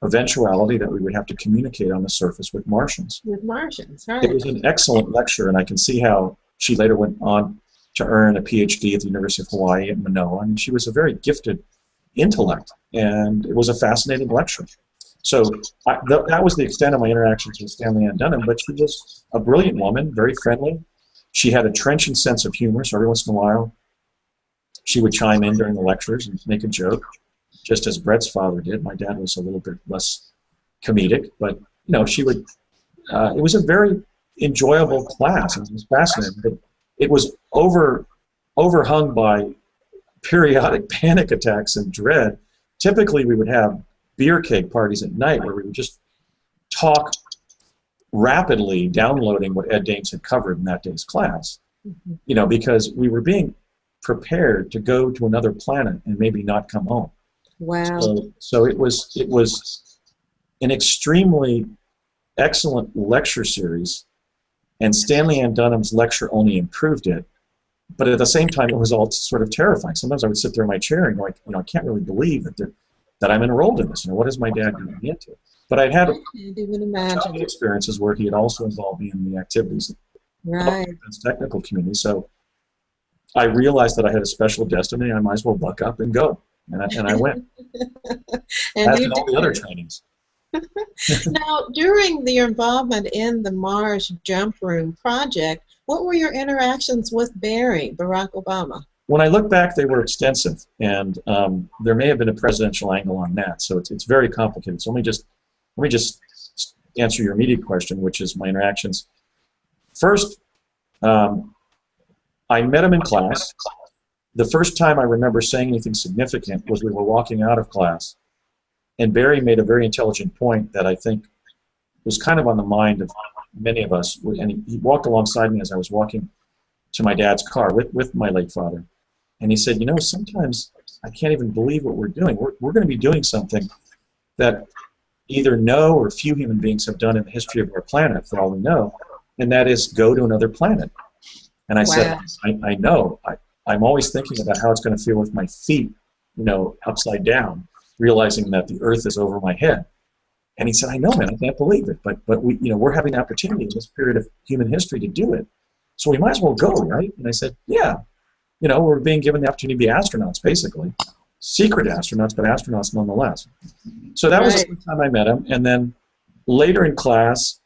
eventuality that we would have to communicate on the surface with Martians. With Martians, right. It was an excellent lecture, and I can see how she later went on to earn a PhD at the University of Hawaii at Manoa. I mean, she was a very gifted intellect, and it was a fascinating lecture. So that was the extent of my interactions with Stanley Ann Dunham, but she was a brilliant woman, very friendly. She had a trenchant sense of humor, so every once in a while she would chime in during the lectures and make a joke, just as Brett's father did. My dad was a little bit less comedic, but you know, she would. It was a very enjoyable class. It was fascinating, but it was overhung by periodic panic attacks and dread. Typically, we would have beer keg parties at night where we would just talk rapidly, downloading what Ed Dames had covered in that day's class. Mm-hmm. You know, because we were being prepared to go to another planet and maybe not come home. Wow. So it was an extremely excellent lecture series, and Stanley Ann Dunham's lecture only improved it. But at the same time, it was all sort of terrifying. Sometimes I would sit there in my chair and go, like, you know, I can't really believe that I'm enrolled in this. You know, what is my dad getting me into? But I'd had experiences where he had also involved me in the activities of the technical community. So I realized that I had a special destiny. I might as well buck up and go. And I went. And as did all the other trainings. Now, during your involvement in the Mars Jump Room project, what were your interactions with Barack Obama? When I look back, they were extensive, and there may have been a presidential angle on that. So it's very complicated. So let me just answer your immediate question, which is my interactions. First, I met him in class. The first time I remember saying anything significant was we were walking out of class, and Barry made a very intelligent point that I think was kind of on the mind of many of us, and he walked alongside me as I was walking to my dad's car with my late father, and he said, you know, sometimes I can't even believe what we're doing. We're going to be doing something that either no or few human beings have done in the history of our planet, for all we know, and that is go to another planet. And I said, I know. I'm always thinking about how it's going to feel with my feet, you know, upside down, realizing that the earth is over my head. And he said, I know, man, I can't believe it, but we, you know, we're having the opportunity in this period of human history to do it. So we might as well go, right? And I said, yeah. You know, we're being given the opportunity to be astronauts, basically. Secret astronauts, but astronauts nonetheless. So that was the first time I met him. And then later in class,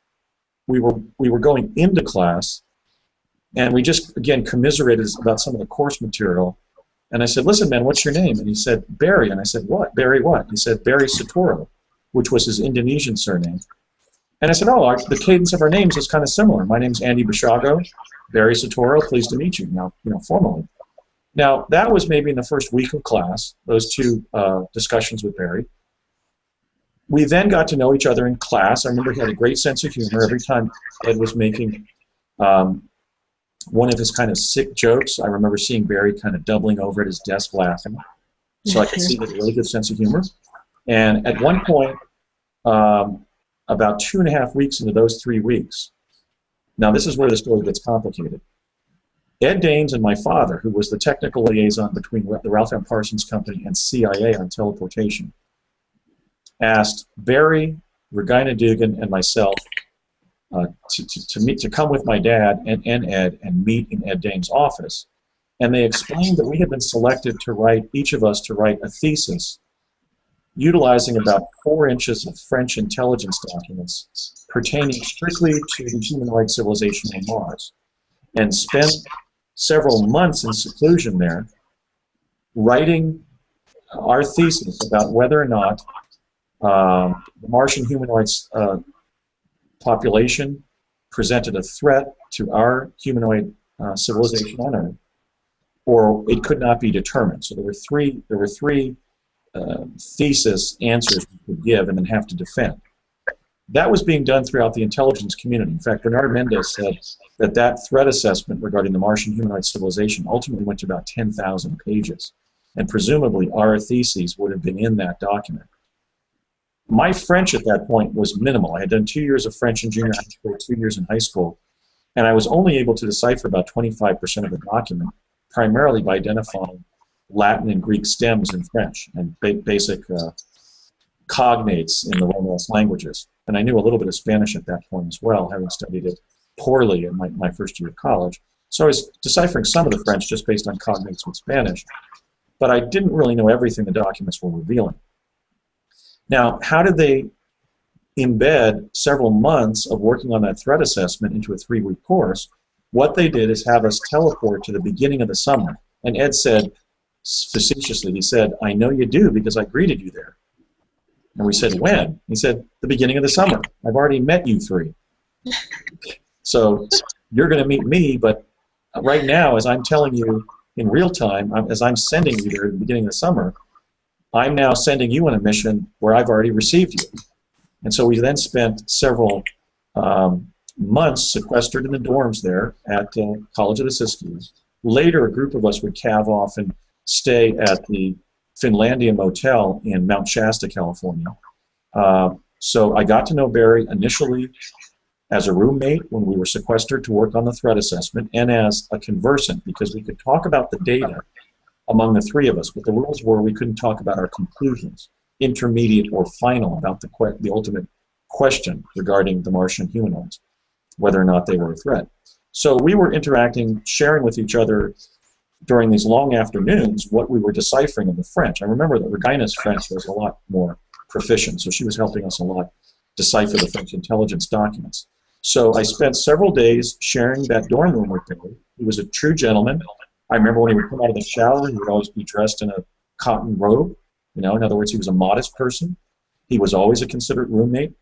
we were going into class, and we just, again, commiserated about some of the course material. And I said, listen, man, what's your name? And he said, Barry. And I said, what? Barry what? He said, Barry Satoro, which was his Indonesian surname. And I said, oh, the cadence of our names is kind of similar. My name's Andy Basiago, Barry Satoro, pleased to meet you, now, you know, formally. Now, that was maybe in the first week of class, those two discussions with Barry. We then got to know each other in class. I remember he had a great sense of humor. Every time Ed was making one of his kind of sick jokes, I remember seeing Barry kind of doubling over at his desk laughing. So I could see he had a really good sense of humor. And at one point, about 2.5 weeks into those 3 weeks, now this is where the story gets complicated. Ed Dames and my father, who was the technical liaison between the Ralph M. Parsons Company and CIA on teleportation, asked Barry, Regina Dugan, and myself to come with my dad and Ed and meet in Ed Dames' office. And they explained that we had been selected to write, each of us to write a thesis utilizing about 4 inches of French intelligence documents pertaining strictly to the humanoid civilization on Mars, and spent several months in seclusion there writing our thesis about whether or not the Martian humanoids population presented a threat to our humanoid civilization on Earth, or it could not be determined. So there were three thesis answers we could give and then have to defend. That was being done throughout the intelligence community. In fact, Bernard Mendez said that that threat assessment regarding the Martian humanoid civilization ultimately went to about 10,000 pages, and presumably our theses would have been in that document. My French at that point was minimal. I had done 2 years of French in junior high school, 2 years in high school, and I was only able to decipher about 25% of the document, primarily by identifying Latin and Greek stems in French and basic cognates in the Romance languages. And I knew a little bit of Spanish at that point as well, having studied it poorly in my first year of college. So I was deciphering some of the French just based on cognates with Spanish, but I didn't really know everything the documents were revealing. Now, how did they embed several months of working on that threat assessment into a 3-week course? What they did is have us teleport to the beginning of the summer. And Ed said, facetiously, he said, "I know you do because I greeted you there." And we said, "When?" He said, "The beginning of the summer. I've already met you 3. So you're going to meet me, but right now, as I'm telling you in real time, as I'm sending you there at the beginning of the summer, I'm now sending you on a mission where I've already received you." And so we then spent several months sequestered in the dorms there at College of the Siskiyous. Later, a group of us would calve off and stay at the Finlandia Motel in Mount Shasta, California. So I got to know Barry initially as a roommate when we were sequestered to work on the threat assessment, and as a conversant because we could talk about the data among the 3 of us, but the rules were we couldn't talk about our conclusions, intermediate or final, about the ultimate question regarding the Martian humanoids, whether or not they were a threat. So we were interacting, sharing with each other during these long afternoons what we were deciphering in the French. I remember that Regina's French was a lot more proficient, so she was helping us a lot decipher the French intelligence documents. So I spent several days sharing that dorm room with him. He was a true gentleman. I remember when he would come out of the shower, he would always be dressed in a cotton robe. You know, in other words, he was a modest person. He was always a considerate roommate.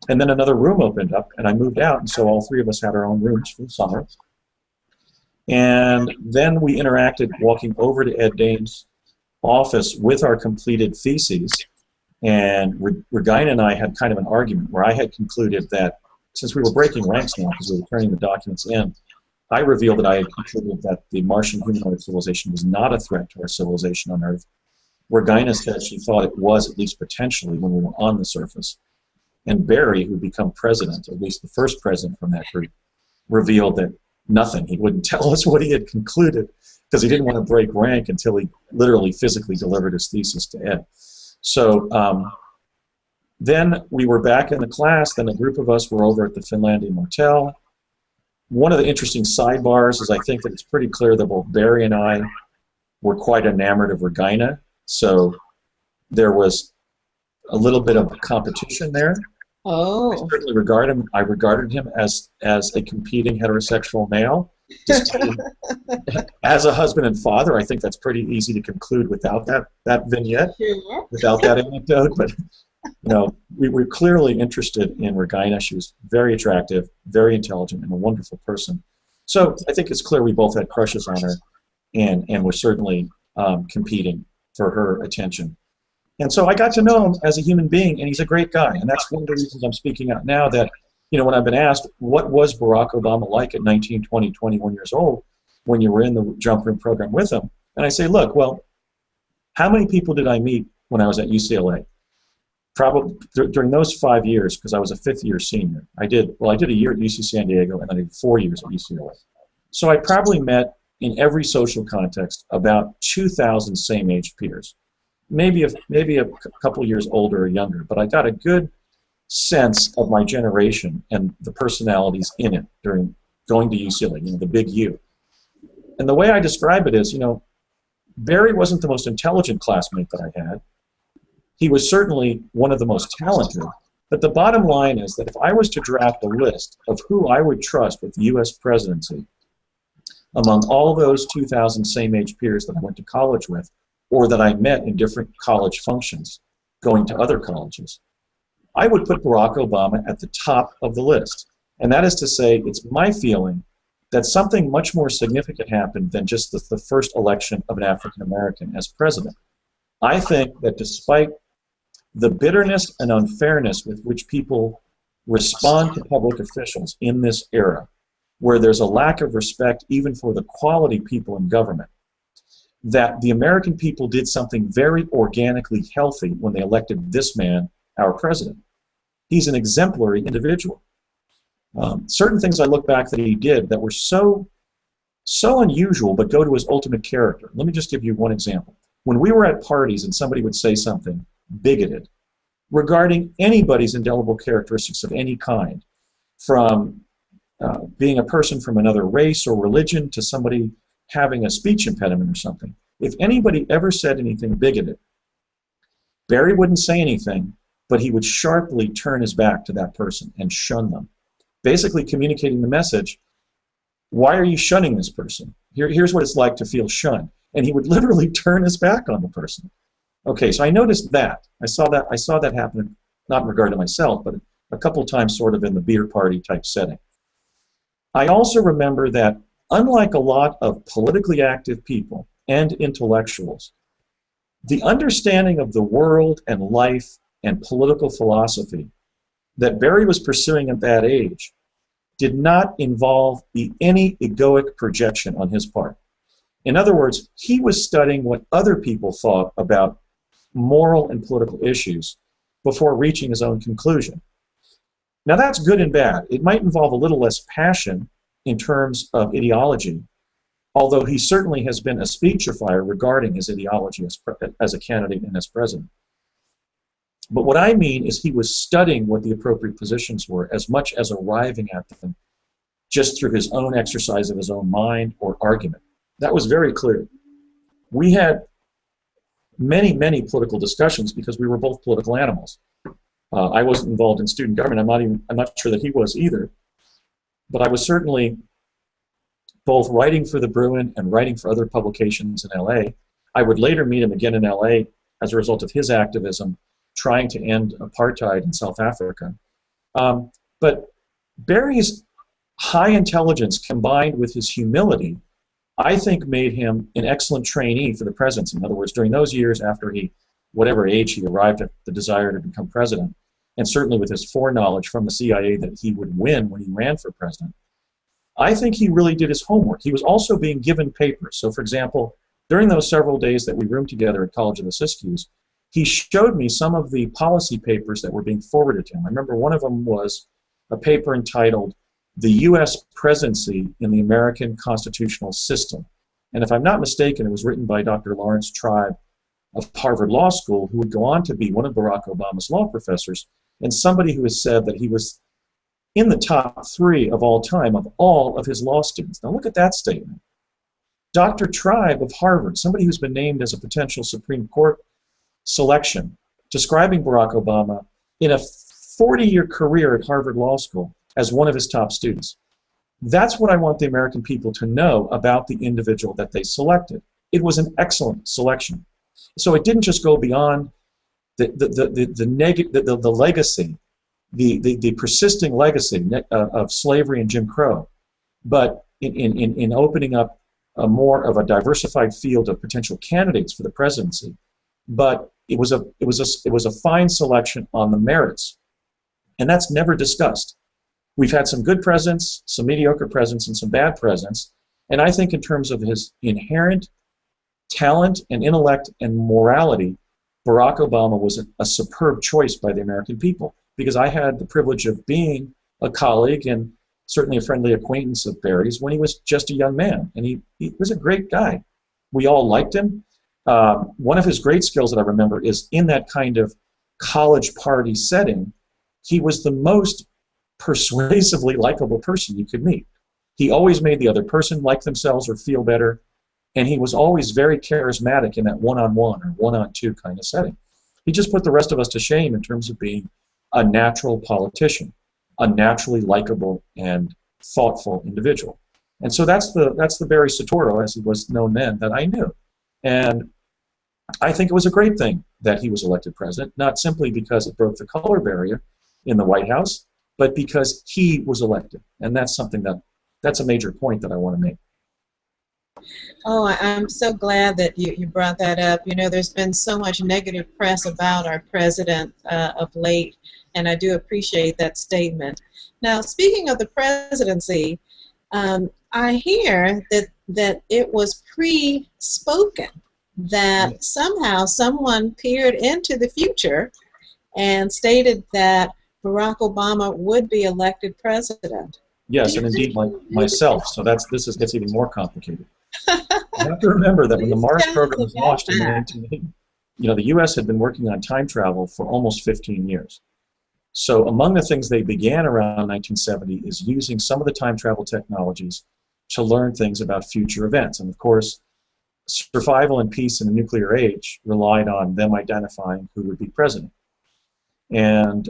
And then another room opened up, and I moved out, and so all 3 of us had our own rooms for the summer. And then we interacted walking over to Ed Dane's office with our completed theses, and Regina and I had kind of an argument where I had concluded that since we were breaking ranks now because we were turning the documents in, I revealed that I had concluded that the Martian humanoid civilization was not a threat to our civilization on Earth. Regina said she thought it was, at least potentially, when we were on the surface. And Barry, who had become president, at least the first president from that group, revealed that nothing. He wouldn't tell us what he had concluded because he didn't want to break rank until he literally physically delivered his thesis to Ed. So then we were back in the class. Then a group of us were over at the Finlandia Motel. One of the interesting sidebars is I think that it's pretty clear that both Barry and I were quite enamored of Regina. So there was a little bit of competition there. Oh. I certainly regarded him as a competing heterosexual male. As a husband and father, I think that's pretty easy to conclude without that vignette, Sure. without that anecdote. But you know, we were clearly interested in Regina. She was very attractive, very intelligent, and a wonderful person. So I think it's clear we both had crushes on her, and were certainly competing for her attention. And so I got to know him as a human being, and he's a great guy. And that's one of the reasons I'm speaking out now, that, you know, when I've been asked, what was Barack Obama like at 19, 20, 21 years old when you were in the jump room program with him? And I say, look, well, how many people did I meet when I was at UCLA? Probably during those 5 years, because I was a 5th-year senior. I did a year at UC San Diego, and then I did 4 years at UCLA. So I probably met, in every social context, about 2,000 same-age peers. Maybe a couple years older or younger, but I got a good sense of my generation and the personalities in it during going to UCLA, you know, the big U. And the way I describe it is, you know, Barry wasn't the most intelligent classmate that I had. He was certainly one of the most talented, but the bottom line is that if I was to draft a list of who I would trust with the U.S. presidency among all those 2,000 same-age peers that I went to college with, or that I met in different college functions, going to other colleges, I would put Barack Obama at the top of the list. And that is to say, it's my feeling that something much more significant happened than just the first election of an African American as president. I think that despite the bitterness and unfairness with which people respond to public officials in this era, where there's a lack of respect even for the quality people in government, that the American people did something very organically healthy when they elected this man our president. He's an exemplary individual. Certain things I look back that he did that were so unusual but go to his ultimate character. Let me just give you one example. When we were at parties and somebody would say something bigoted regarding anybody's indelible characteristics of any kind, from being a person from another race or religion to somebody having a speech impediment or something, if anybody ever said anything bigoted, Barry wouldn't say anything, but he would sharply turn his back to that person and shun them, basically communicating the message, why are you shunning this person? Here's what it's like to feel shunned. And he would literally turn his back on the person. Okay, so I noticed that. I saw that happen, not in regard to myself, but a couple of times sort of in the beer party type setting. I also remember that unlike a lot of politically active people and intellectuals, the understanding of the world and life and political philosophy that Barry was pursuing at that age did not involve any egoic projection on his part. In other words, he was studying what other people thought about moral and political issues before reaching his own conclusion. Now that's good and bad. It might involve a little less passion in terms of ideology, although he certainly has been a speechifier regarding his ideology as a candidate and as president. But what I mean is he was studying what the appropriate positions were as much as arriving at them just through his own exercise of his own mind or argument. That was very clear. We had many, many political discussions because we were both political animals. I wasn't involved in student government. I'm not sure that he was either. But I was certainly both writing for the Bruin and writing for other publications in LA. I would later meet him again in LA as a result of his activism trying to end apartheid in South Africa. But Barry's high intelligence combined with his humility, I think, made him an excellent trainee for the presidency. In other words, during those years after whatever age he arrived at the desire to become president, and certainly with his foreknowledge from the CIA that he would win when he ran for president, I think he really did his homework. He was also being given papers. So, for example, during those several days that we roomed together at College of the Siskiyous, he showed me some of the policy papers that were being forwarded to him. I remember one of them was a paper entitled The U.S. Presidency in the American Constitutional System. And if I'm not mistaken, it was written by Dr. Lawrence Tribe of Harvard Law School, who would go on to be one of Barack Obama's law professors, and somebody who has said that he was in the top 3 of all time of all of his law students. Now look at that statement. Dr. Tribe of Harvard, somebody who's been named as a potential Supreme Court selection, describing Barack Obama in a 40-year career at Harvard Law School as one of his top students. That's what I want the American people to know about the individual that they selected. It was an excellent selection. So it didn't just go beyond the legacy, the persisting legacy of slavery and Jim Crow, but in opening up more of a diversified field of potential candidates for the presidency. But it was a fine selection on the merits, and that's never discussed. We've had some good presidents, some mediocre presidents, and some bad presidents, and I think in terms of his inherent talent and intellect and morality, Barack Obama was a superb choice by the American people, because I had the privilege of being a colleague and certainly a friendly acquaintance of Barry's when he was just a young man, and he was a great guy. We all liked him. One of his great skills that I remember is in that kind of college party setting, he was the most persuasively likable person you could meet. He always made the other person like themselves or feel better, and he was always very charismatic in that one-on-one or one-on-two kind of setting. He just put the rest of us to shame in terms of being a natural politician, a naturally likable and thoughtful individual. And so that's the Barry Soetoro, as he was known then, that I knew. And I think it was a great thing that he was elected president, not simply because it broke the color barrier in the White House, but because he was elected. And that's something that that's a major point that I want to make. Oh, I'm so glad that you brought that up. You know, there's been so much negative press about our president of late, and I do appreciate that statement. Now, speaking of the presidency, I hear that it was pre-spoken, that somehow someone peered into the future and stated that Barack Obama would be elected president. Yes, and indeed myself. So this gets even more complicated. You have to remember that when the Mars program was launched in 1980, you know, the U.S. had been working on time travel for almost 15 years. So among the things they began around 1970 is using some of the time travel technologies to learn things about future events. And of course, survival and peace in the nuclear age relied on them identifying who would be president. And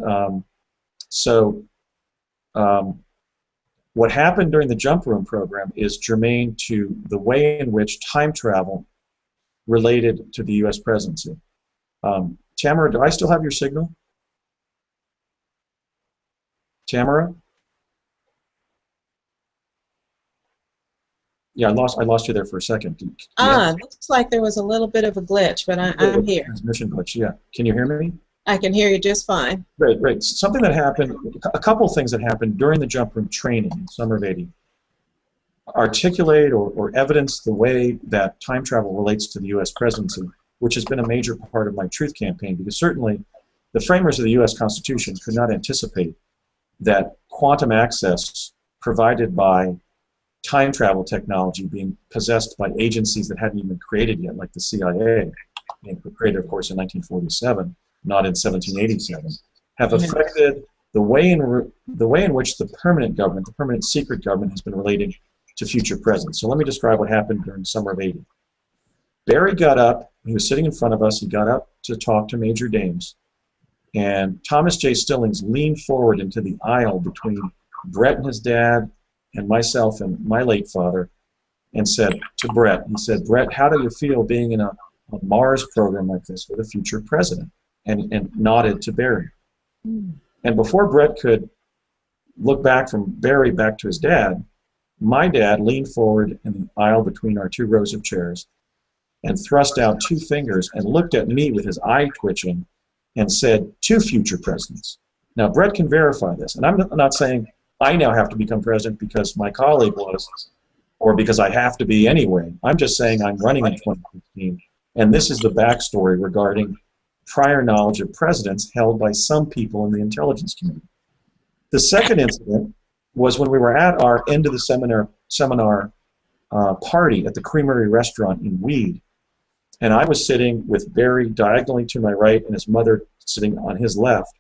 what happened during the Jump Room program is germane to the way in which time travel related to the U.S. presidency. Tamara, do I still have your signal? Tamara? Yeah, I lost you there for a second. Looks like there was a little bit of a glitch, but I'm here. Transmission glitch, yeah. Can you hear me? I can hear you just fine. Great, great. Something that happened, a couple things that happened during the Jump Room training in summer of '80 articulate or evidence the way that time travel relates to the U.S. presidency, which has been a major part of my truth campaign, because certainly the framers of the U.S. Constitution could not anticipate that quantum access provided by time travel technology being possessed by agencies that hadn't even been created yet, like the CIA, created, of course, in 1947, not in 1787, have affected the way in which the permanent government, the permanent secret government, has been related to future presidents. So let me describe what happened during summer of '80. Barry got up, he was sitting in front of us, he got up to talk to Major Dames, and Thomas J. Stillings leaned forward into the aisle between Brett and his dad and myself and my late father, and said to Brett, he said, "Brett, how do you feel being in a Mars program like this with a future president?" And nodded to Barry. And before Brett could look back from Barry back to his dad, my dad leaned forward in the aisle between our two rows of chairs and thrust out two fingers and looked at me with his eye twitching and said, "Two future presidents." Now, Brett can verify this, and I'm not saying I now have to become president because my colleague was, or because I have to be anyway. I'm just saying I'm running in 2015, and this is the backstory regarding prior knowledge of presidents held by some people in the intelligence community. The second incident was when we were at our end of the seminar party at the Creamery restaurant in Weed, and I was sitting with Barry diagonally to my right and his mother sitting on his left.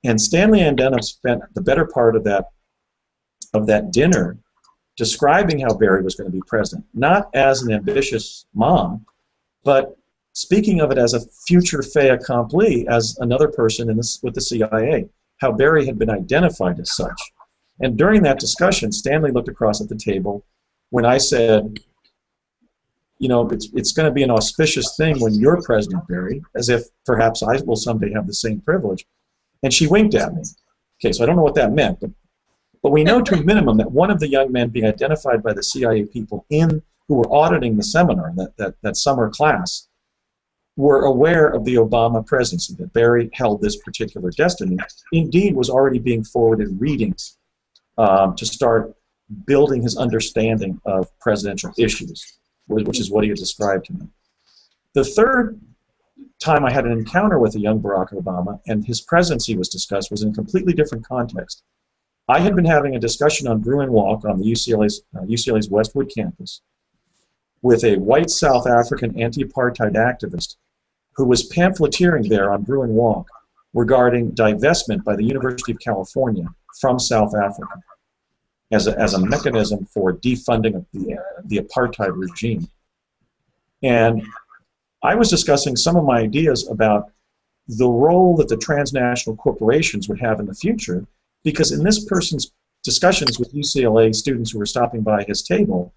And Stanley Andena spent the better part of that dinner describing how Barry was going to be president, not as an ambitious mom, but speaking of it as a future fait accompli, as another person with the CIA, how Barry had been identified as such. And during that discussion, Stanley looked across at the table when I said, you know, it's going to be an auspicious thing when you're president, Barry, as if perhaps I will someday have the same privilege. And she winked at me. Okay, so I don't know what that meant, but we know to a minimum that one of the young men being identified by the CIA people who were auditing the seminar, that summer class, were aware of the Obama presidency, that Barry held this particular destiny, indeed was already being forwarded readings to start building his understanding of presidential issues, which is what he had described to me. The third time I had an encounter with a young Barack Obama and his presidency was discussed was in a completely different context. I had been having a discussion on Bruin Walk on the UCLA's Westwood campus with a white South African anti-apartheid activist who was pamphleteering there on Bruin Walk regarding divestment by the University of California from South Africa as a mechanism for defunding of the apartheid regime. And I was discussing some of my ideas about the role that the transnational corporations would have in the future, because in this person's discussions with UCLA students who were stopping by his table,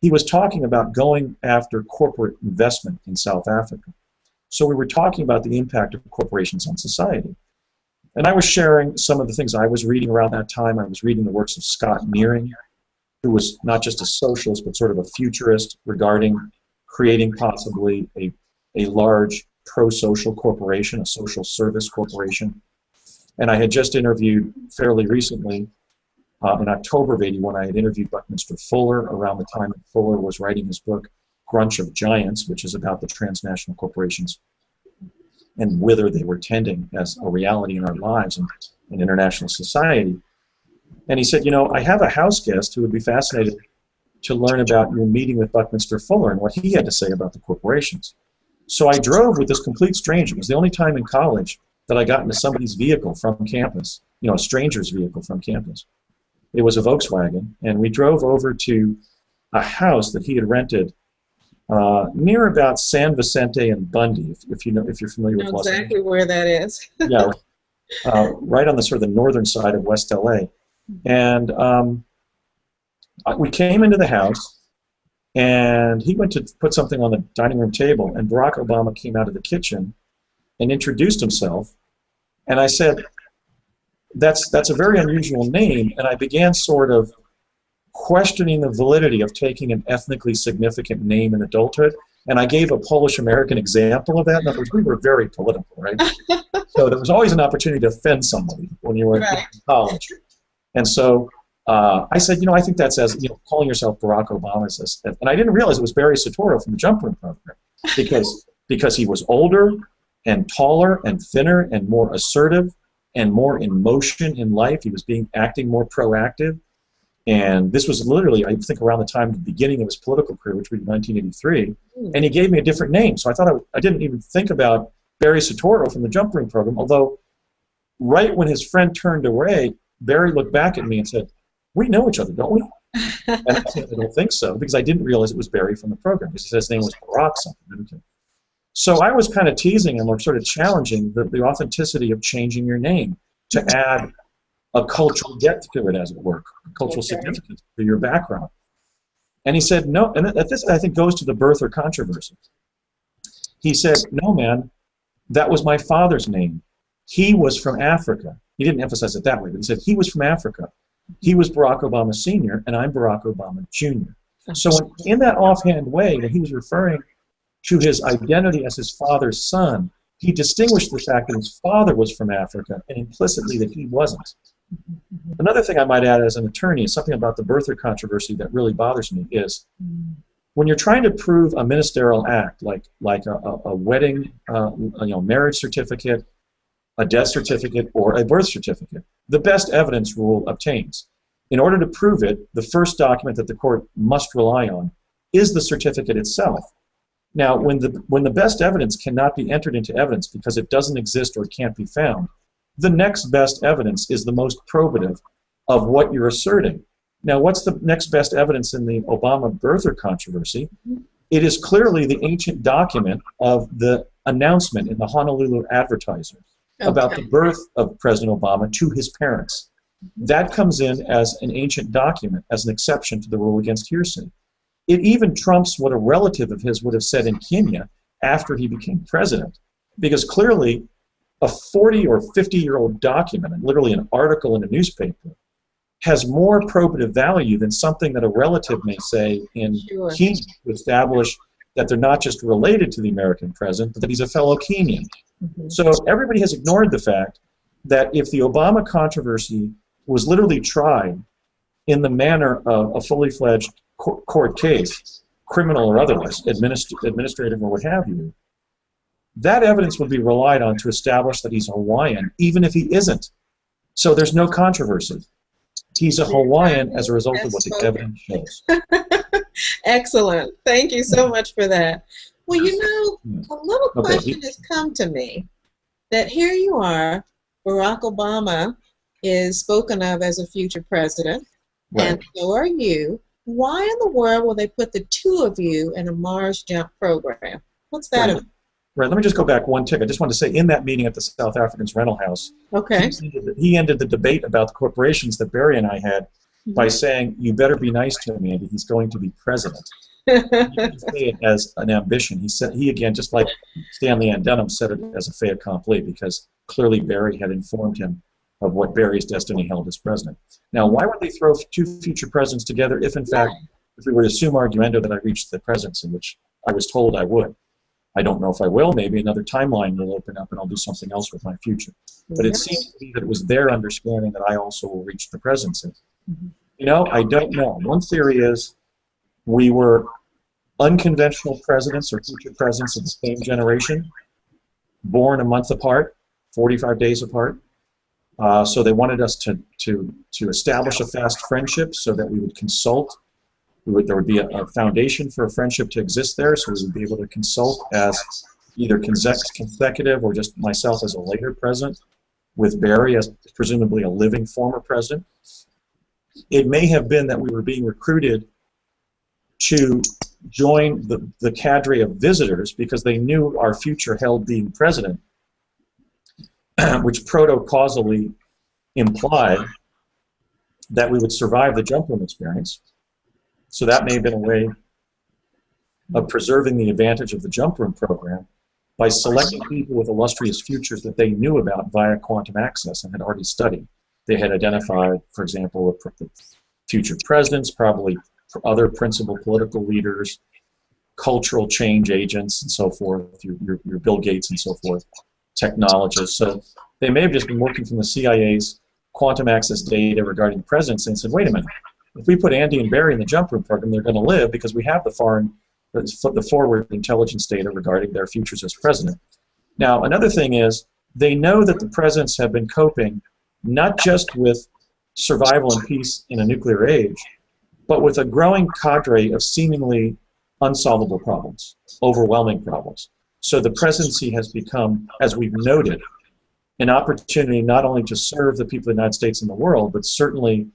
he was talking about going after corporate investment in South Africa. So we were talking about the impact of corporations on society. And I was sharing some of the things I was reading around that time. I was reading the works of Scott Nearing, who was not just a socialist, but sort of a futurist regarding creating possibly a large pro-social corporation, a social service corporation. And I had just interviewed fairly recently, in October of '81, I had interviewed Buckminster Fuller around the time that Fuller was writing his book, Grunch of Giants, which is about the transnational corporations and whither they were tending as a reality in our lives and in international society. And he said, you know, I have a house guest who would be fascinated to learn about your meeting with Buckminster Fuller and what he had to say about the corporations. So I drove with this complete stranger. It was the only time in college that I got into somebody's vehicle from campus, you know, a stranger's vehicle from campus. It was a Volkswagen, and we drove over to a house that he had rented near about San Vicente and Bundy, if you're familiar with Los Angeles. Exactly where that is. Yeah, right on the sort of the northern side of West LA. And we came into the house, and he went to put something on the dining room table, and Barack Obama came out of the kitchen and introduced himself. And I said, that's a very unusual name, and I began sort of questioning the validity of taking an ethnically significant name in adulthood. And I gave a Polish-American example of that. In other words, we were very political, right? So there was always an opportunity to offend somebody when you were in college. And so I said, you know, I think that's as, you know, calling yourself Barack Obama is, and I didn't realize it was Barry Soetoro from the Jump Room program, because he was older and taller and thinner and more assertive and more in motion in life. He was acting more proactive. And this was literally, I think, around the time, the beginning of his political career, which was 1983. And he gave me a different name. So I thought I didn't even think about Barry Soetoro from the Jump Room program, although right when his friend turned away, Barry looked back at me and said, we know each other, don't we? And I said, I don't think so, because I didn't realize it was Barry from the program, because he said his name was Barack something. So I was kind of teasing him, or sort of challenging the authenticity of changing your name to add a cultural depth to it, as it were, cultural significance to your background. And he said, no, and this, I think, goes to the birther controversy. He said, no, man, that was my father's name. He was from Africa. He didn't emphasize it that way, but he said he was from Africa. He was Barack Obama Sr., and I'm Barack Obama Jr. So in that offhand way, when he was referring to his identity as his father's son, he distinguished the fact that his father was from Africa and implicitly that he wasn't. Another thing I might add as an attorney is something about the birther controversy that really bothers me is when you're trying to prove a ministerial act, like a wedding, marriage certificate, a death certificate, or a birth certificate, the best evidence rule obtains. In order to prove it, the first document that the court must rely on is the certificate itself. Now, when the best evidence cannot be entered into evidence because it doesn't exist or it can't be found, the next best evidence is the most probative of what you're asserting. Now, what's the next best evidence in the Obama birther controversy? It is clearly the ancient document of the announcement in the Honolulu Advertiser about the birth of President Obama to his parents. That comes in as an ancient document, as an exception to the rule against hearsay. It even trumps what a relative of his would have said in Kenya after he became president, because clearly a 40 or 50-year-old document, and literally an article in a newspaper, has more probative value than something that a relative may say in Kenya to establish that they're not just related to the American president, but that he's a fellow Kenyan. So everybody has ignored the fact that if the Obama controversy was literally tried in the manner of a fully fledged court case, criminal or otherwise, administrative or what have you, that evidence would be relied on to establish that he's Hawaiian, even if he isn't. So there's no controversy. He's a Hawaiian as a result of what the evidence shows. Excellent. Thank you so much for that. Well, you know, a little question has come to me that here you are, Barack Obama is spoken of as a future president, and so are you. Why in the world will they put the two of you in a Mars jump program? What's that about? Right, let me just go back one tick. I just wanted to say, in that meeting at the South Africans rental house, he ended the debate about the corporations that Barry and I had by saying, you better be nice to him, Andy. He's going to be president. He didn't say it as an ambition. He said, he again, just like Stanley Andenham, said it as a fait accompli, because clearly Barry had informed him of what Barry's destiny held as president. Now, why would they throw two future presidents together if, in fact, if we were to assume arguendo that I reached the presidency, which I was told I would? I don't know if I will. Maybe another timeline will open up and I'll do something else with my future. But it seems to me that it was their understanding that I also will reach the presidency. You know, I don't know. One theory is we were unconventional presidents or future presidents of the same generation, born a month apart, 45 days apart. So they wanted us to establish a fast friendship so that we would consult. There would be a foundation for a friendship to exist there, so we would be able to consult as either consecutive or just myself as a later president, with Barry as presumably a living former president. It may have been that we were being recruited to join the cadre of visitors because they knew our future held being president, which proto-causally implied that we would survive the jump room experience. So that may have been a way of preserving the advantage of the jump room program by selecting people with illustrious futures that they knew about via quantum access and had already studied. They had identified, for example, future presidents, probably other principal political leaders, cultural change agents, and so forth, your Bill Gates and so forth, technologists. So they may have just been working from the CIA's quantum access data regarding the presidency and said, wait a minute, if we put Andy and Barry in the jump room program, they're going to live because we have the forward intelligence data regarding their futures as president. Now, another thing is they know that the presidents have been coping not just with survival and peace in a nuclear age, but with a growing cadre of seemingly unsolvable problems, overwhelming problems. So the presidency has become, as we've noted, an opportunity not only to serve the people of the United States and the world, but certainly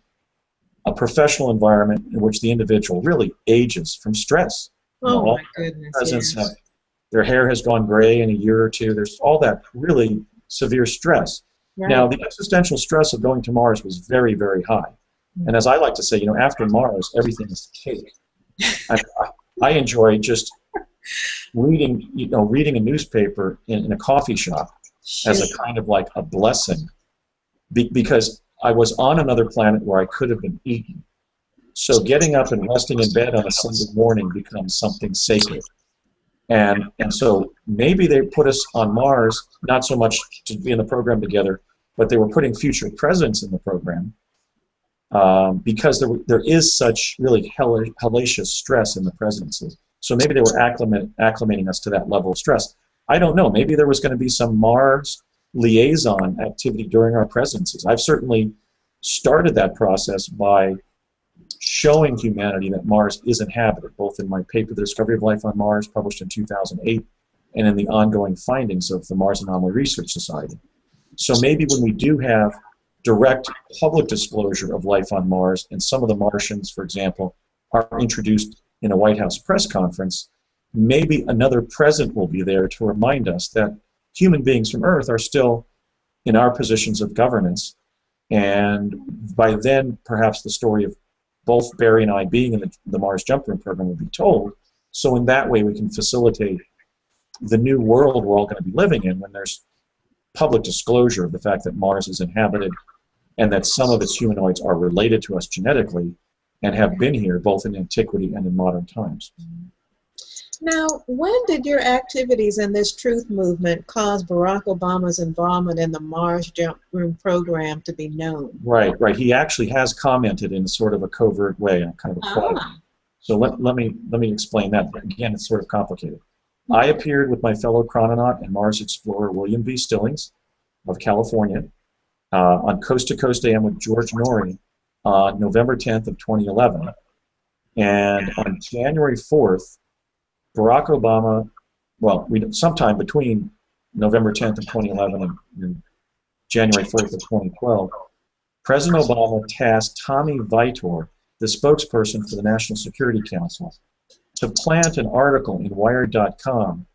a professional environment in which the individual really ages from stress. Oh, my goodness, presidents have, their hair has gone gray in a year or two. There's all that really severe stress. Right. Now, the existential stress of going to Mars was very, very high. And as I like to say, you know, after Mars, everything is cake. I enjoy just reading a newspaper in a coffee shop as a kind of like a blessing, because I was on another planet where I could have been eaten. So getting up and resting in bed on a Sunday morning becomes something sacred. And so maybe they put us on Mars, not so much to be in the program together, but they were putting future presidents in the program because there is such really hellacious stress in the presidency. So maybe they were acclimating us to that level of stress. I don't know. Maybe there was going to be some Mars liaison activity during our presidencies. I've certainly started that process by showing humanity that Mars is inhabited, both in my paper, The Discovery of Life on Mars, published in 2008, and in the ongoing findings of the Mars Anomaly Research Society. So maybe when we do have direct public disclosure of life on Mars, and some of the Martians, for example, are introduced in a White House press conference, maybe another president will be there to remind us that human beings from Earth are still in our positions of governance, and by then perhaps the story of both Barry and I being in the Mars Jump Room program will be told, so in that way we can facilitate the new world we're all going to be living in when there's public disclosure of the fact that Mars is inhabited and that some of its humanoids are related to us genetically and have been here both in antiquity and in modern times. Now, when did your activities in this truth movement cause Barack Obama's involvement in the Mars Jump Room program to be known? Right. He actually has commented in sort of a covert way, kind of a quiet. So let me explain that. Again, it's sort of complicated. I appeared with my fellow chrononaut and Mars explorer William V. Stillings of California on Coast to Coast AM with George Norrie on November 10th of 2011. And on January 4th, Barack Obama, well, sometime between November 10th of 2011 and January 4th of 2012, President Obama tasked Tommy Vitor, the spokesperson for the National Security Council, to plant an article in Wired.com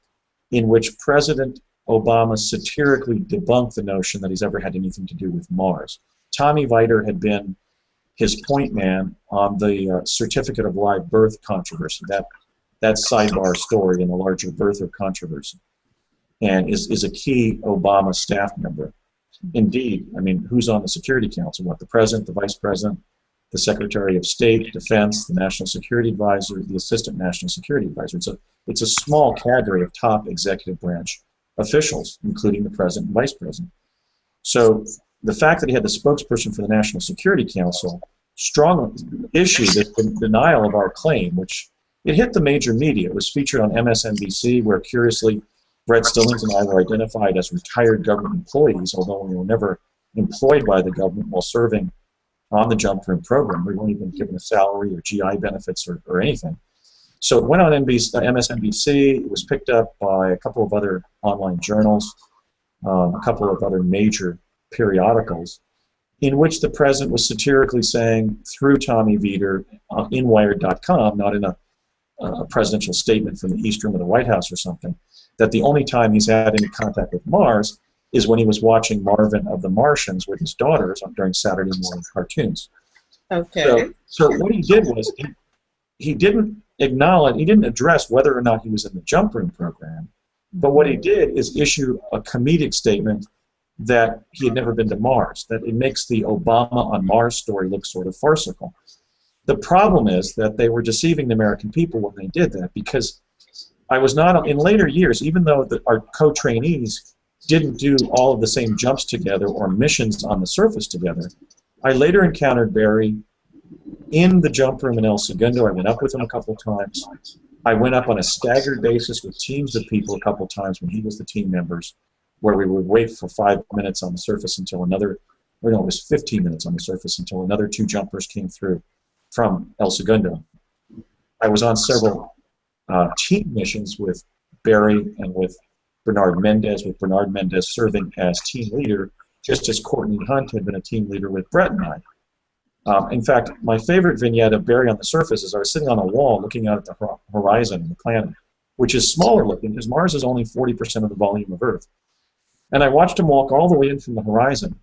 in which President Obama satirically debunked the notion that he's ever had anything to do with Mars. Tommy Vitor had been his point man on the Certificate of Live Birth controversy, that sidebar story in the larger birther controversy, and is a key Obama staff member. indeed, I mean, who's on the Security Council? What, the President, the Vice President, the Secretary of State, Defense, the National Security Advisor, the Assistant National Security Advisor. It's a small cadre of top executive branch officials, including the President and Vice President. So the fact that he had the spokesperson for the National Security Council strongly issued the denial of our claim, which it hit the major media. It was featured on MSNBC, where curiously Brett Stillings and I were identified as retired government employees, although we were never employed by the government while serving on the jump room program. We weren't even given a salary or GI benefits or anything. So it went on MSNBC. It was picked up by a couple of other online journals, a couple of other major periodicals, in which the president was satirically saying through Tommy Vietor in Wired.com, not in a presidential statement from the East Room of the White House or something, that the only time he's had any contact with Mars is when he was watching Marvin of the Martians with his daughters during Saturday morning cartoons. Okay. So what he did was he didn't acknowledge, he didn't address whether or not he was in the jump room program, but what he did is issue a comedic statement that he had never been to Mars, that it makes the Obama on Mars story look sort of farcical. The problem is that they were deceiving the American people when they did that, because I was not, in later years, even though our co-trainees didn't do all of the same jumps together or missions on the surface together, I later encountered Barry in the jump room in El Segundo. I went up with him a couple of times. I went up on a staggered basis with teams of people a couple of times when he was the team members, where we would wait for 5 minutes on the surface until another, or no, it was 15 minutes on the surface until another 2 jumpers came through from El Segundo. I was on several team missions with Barry and with Bernard Mendez serving as team leader, just as Courtney Hunt had been a team leader with Brett and I. In fact, my favorite vignette of Barry on the surface is I was sitting on a wall looking out at the horizon of the planet, which is smaller looking because Mars is only 40% of the volume of Earth. And I watched him walk all the way in from the horizon,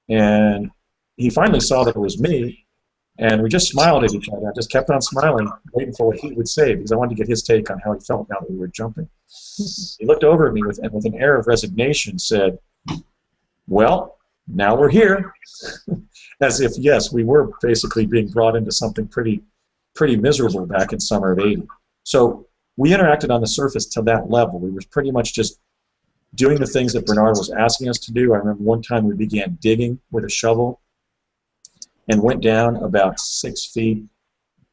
and he finally saw that it was me, and we just smiled at each other. I just kept on smiling, waiting for what he would say, because I wanted to get his take on how he felt now that we were jumping. He looked over at me with an air of resignation, said, "Well, now we're here," as if, yes, we were basically being brought into something pretty miserable back in summer of '80. So we interacted on the surface to that level. We were pretty much just doing the things that Bernard was asking us to do. I remember one time we began digging with a shovel and went down about 6 feet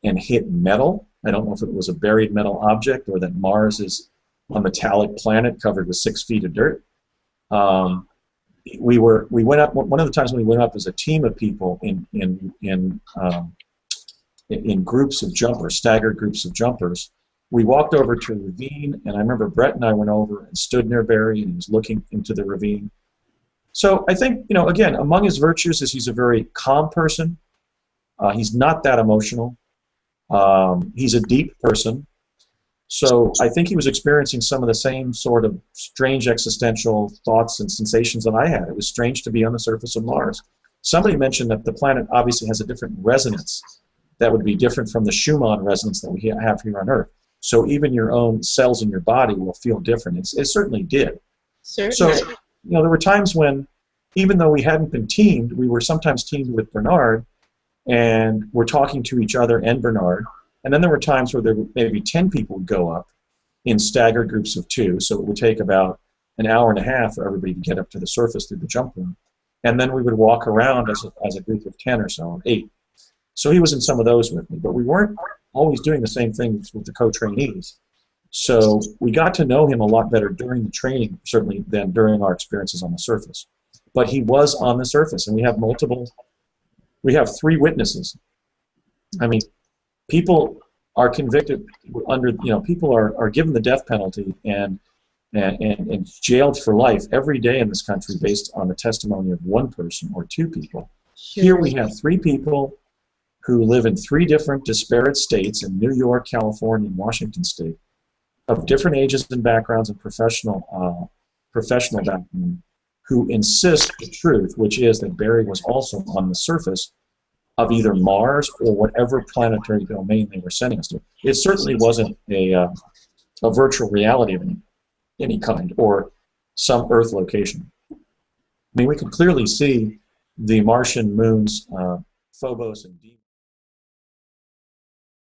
and hit metal. I don't know if it was a buried metal object or that Mars is a metallic planet covered with 6 feet of dirt. We went up. One of the times when we went up as a team of people in groups of jumpers, staggered groups of jumpers. We walked over to a ravine, and I remember Brett and I went over and stood near Barry, and he was looking into the ravine. So I think, again, among his virtues is he's a very calm person. He's not that emotional. He's a deep person. So I think he was experiencing some of the same sort of strange existential thoughts and sensations that I had. It was strange to be on the surface of Mars. Somebody mentioned that the planet obviously has a different resonance that would be different from the Schumann resonance that we have here on Earth. So even your own cells in your body will feel different. It certainly did. Certainly. So, there were times when, even though we hadn't been teamed, we were sometimes teamed with Bernard, and we're talking to each other and Bernard. And then there were times where there were maybe 10 people would go up in staggered groups of 2, so it would take about an hour and a half for everybody to get up to the surface through the jump room. And then we would walk around as a group of 10 or so, or 8. So he was in some of those with me, but we weren't always doing the same things with the co-trainees. So we got to know him a lot better during the training, certainly, than during our experiences on the surface. But he was on the surface, and we have 3 witnesses. I mean, people are convicted under, people are given the death penalty and jailed for life every day in this country based on the testimony of 1 person or 2 people. Sure. Here we have 3 people who live in 3 different disparate states in New York, California, and Washington State, of different ages and backgrounds and professional background, who insist the truth, which is that Barry was also on the surface of either Mars or whatever planetary domain they were sending us to. It certainly wasn't a virtual reality of any kind or some Earth location. I mean, we can clearly see the Martian moons, Phobos and Deimos.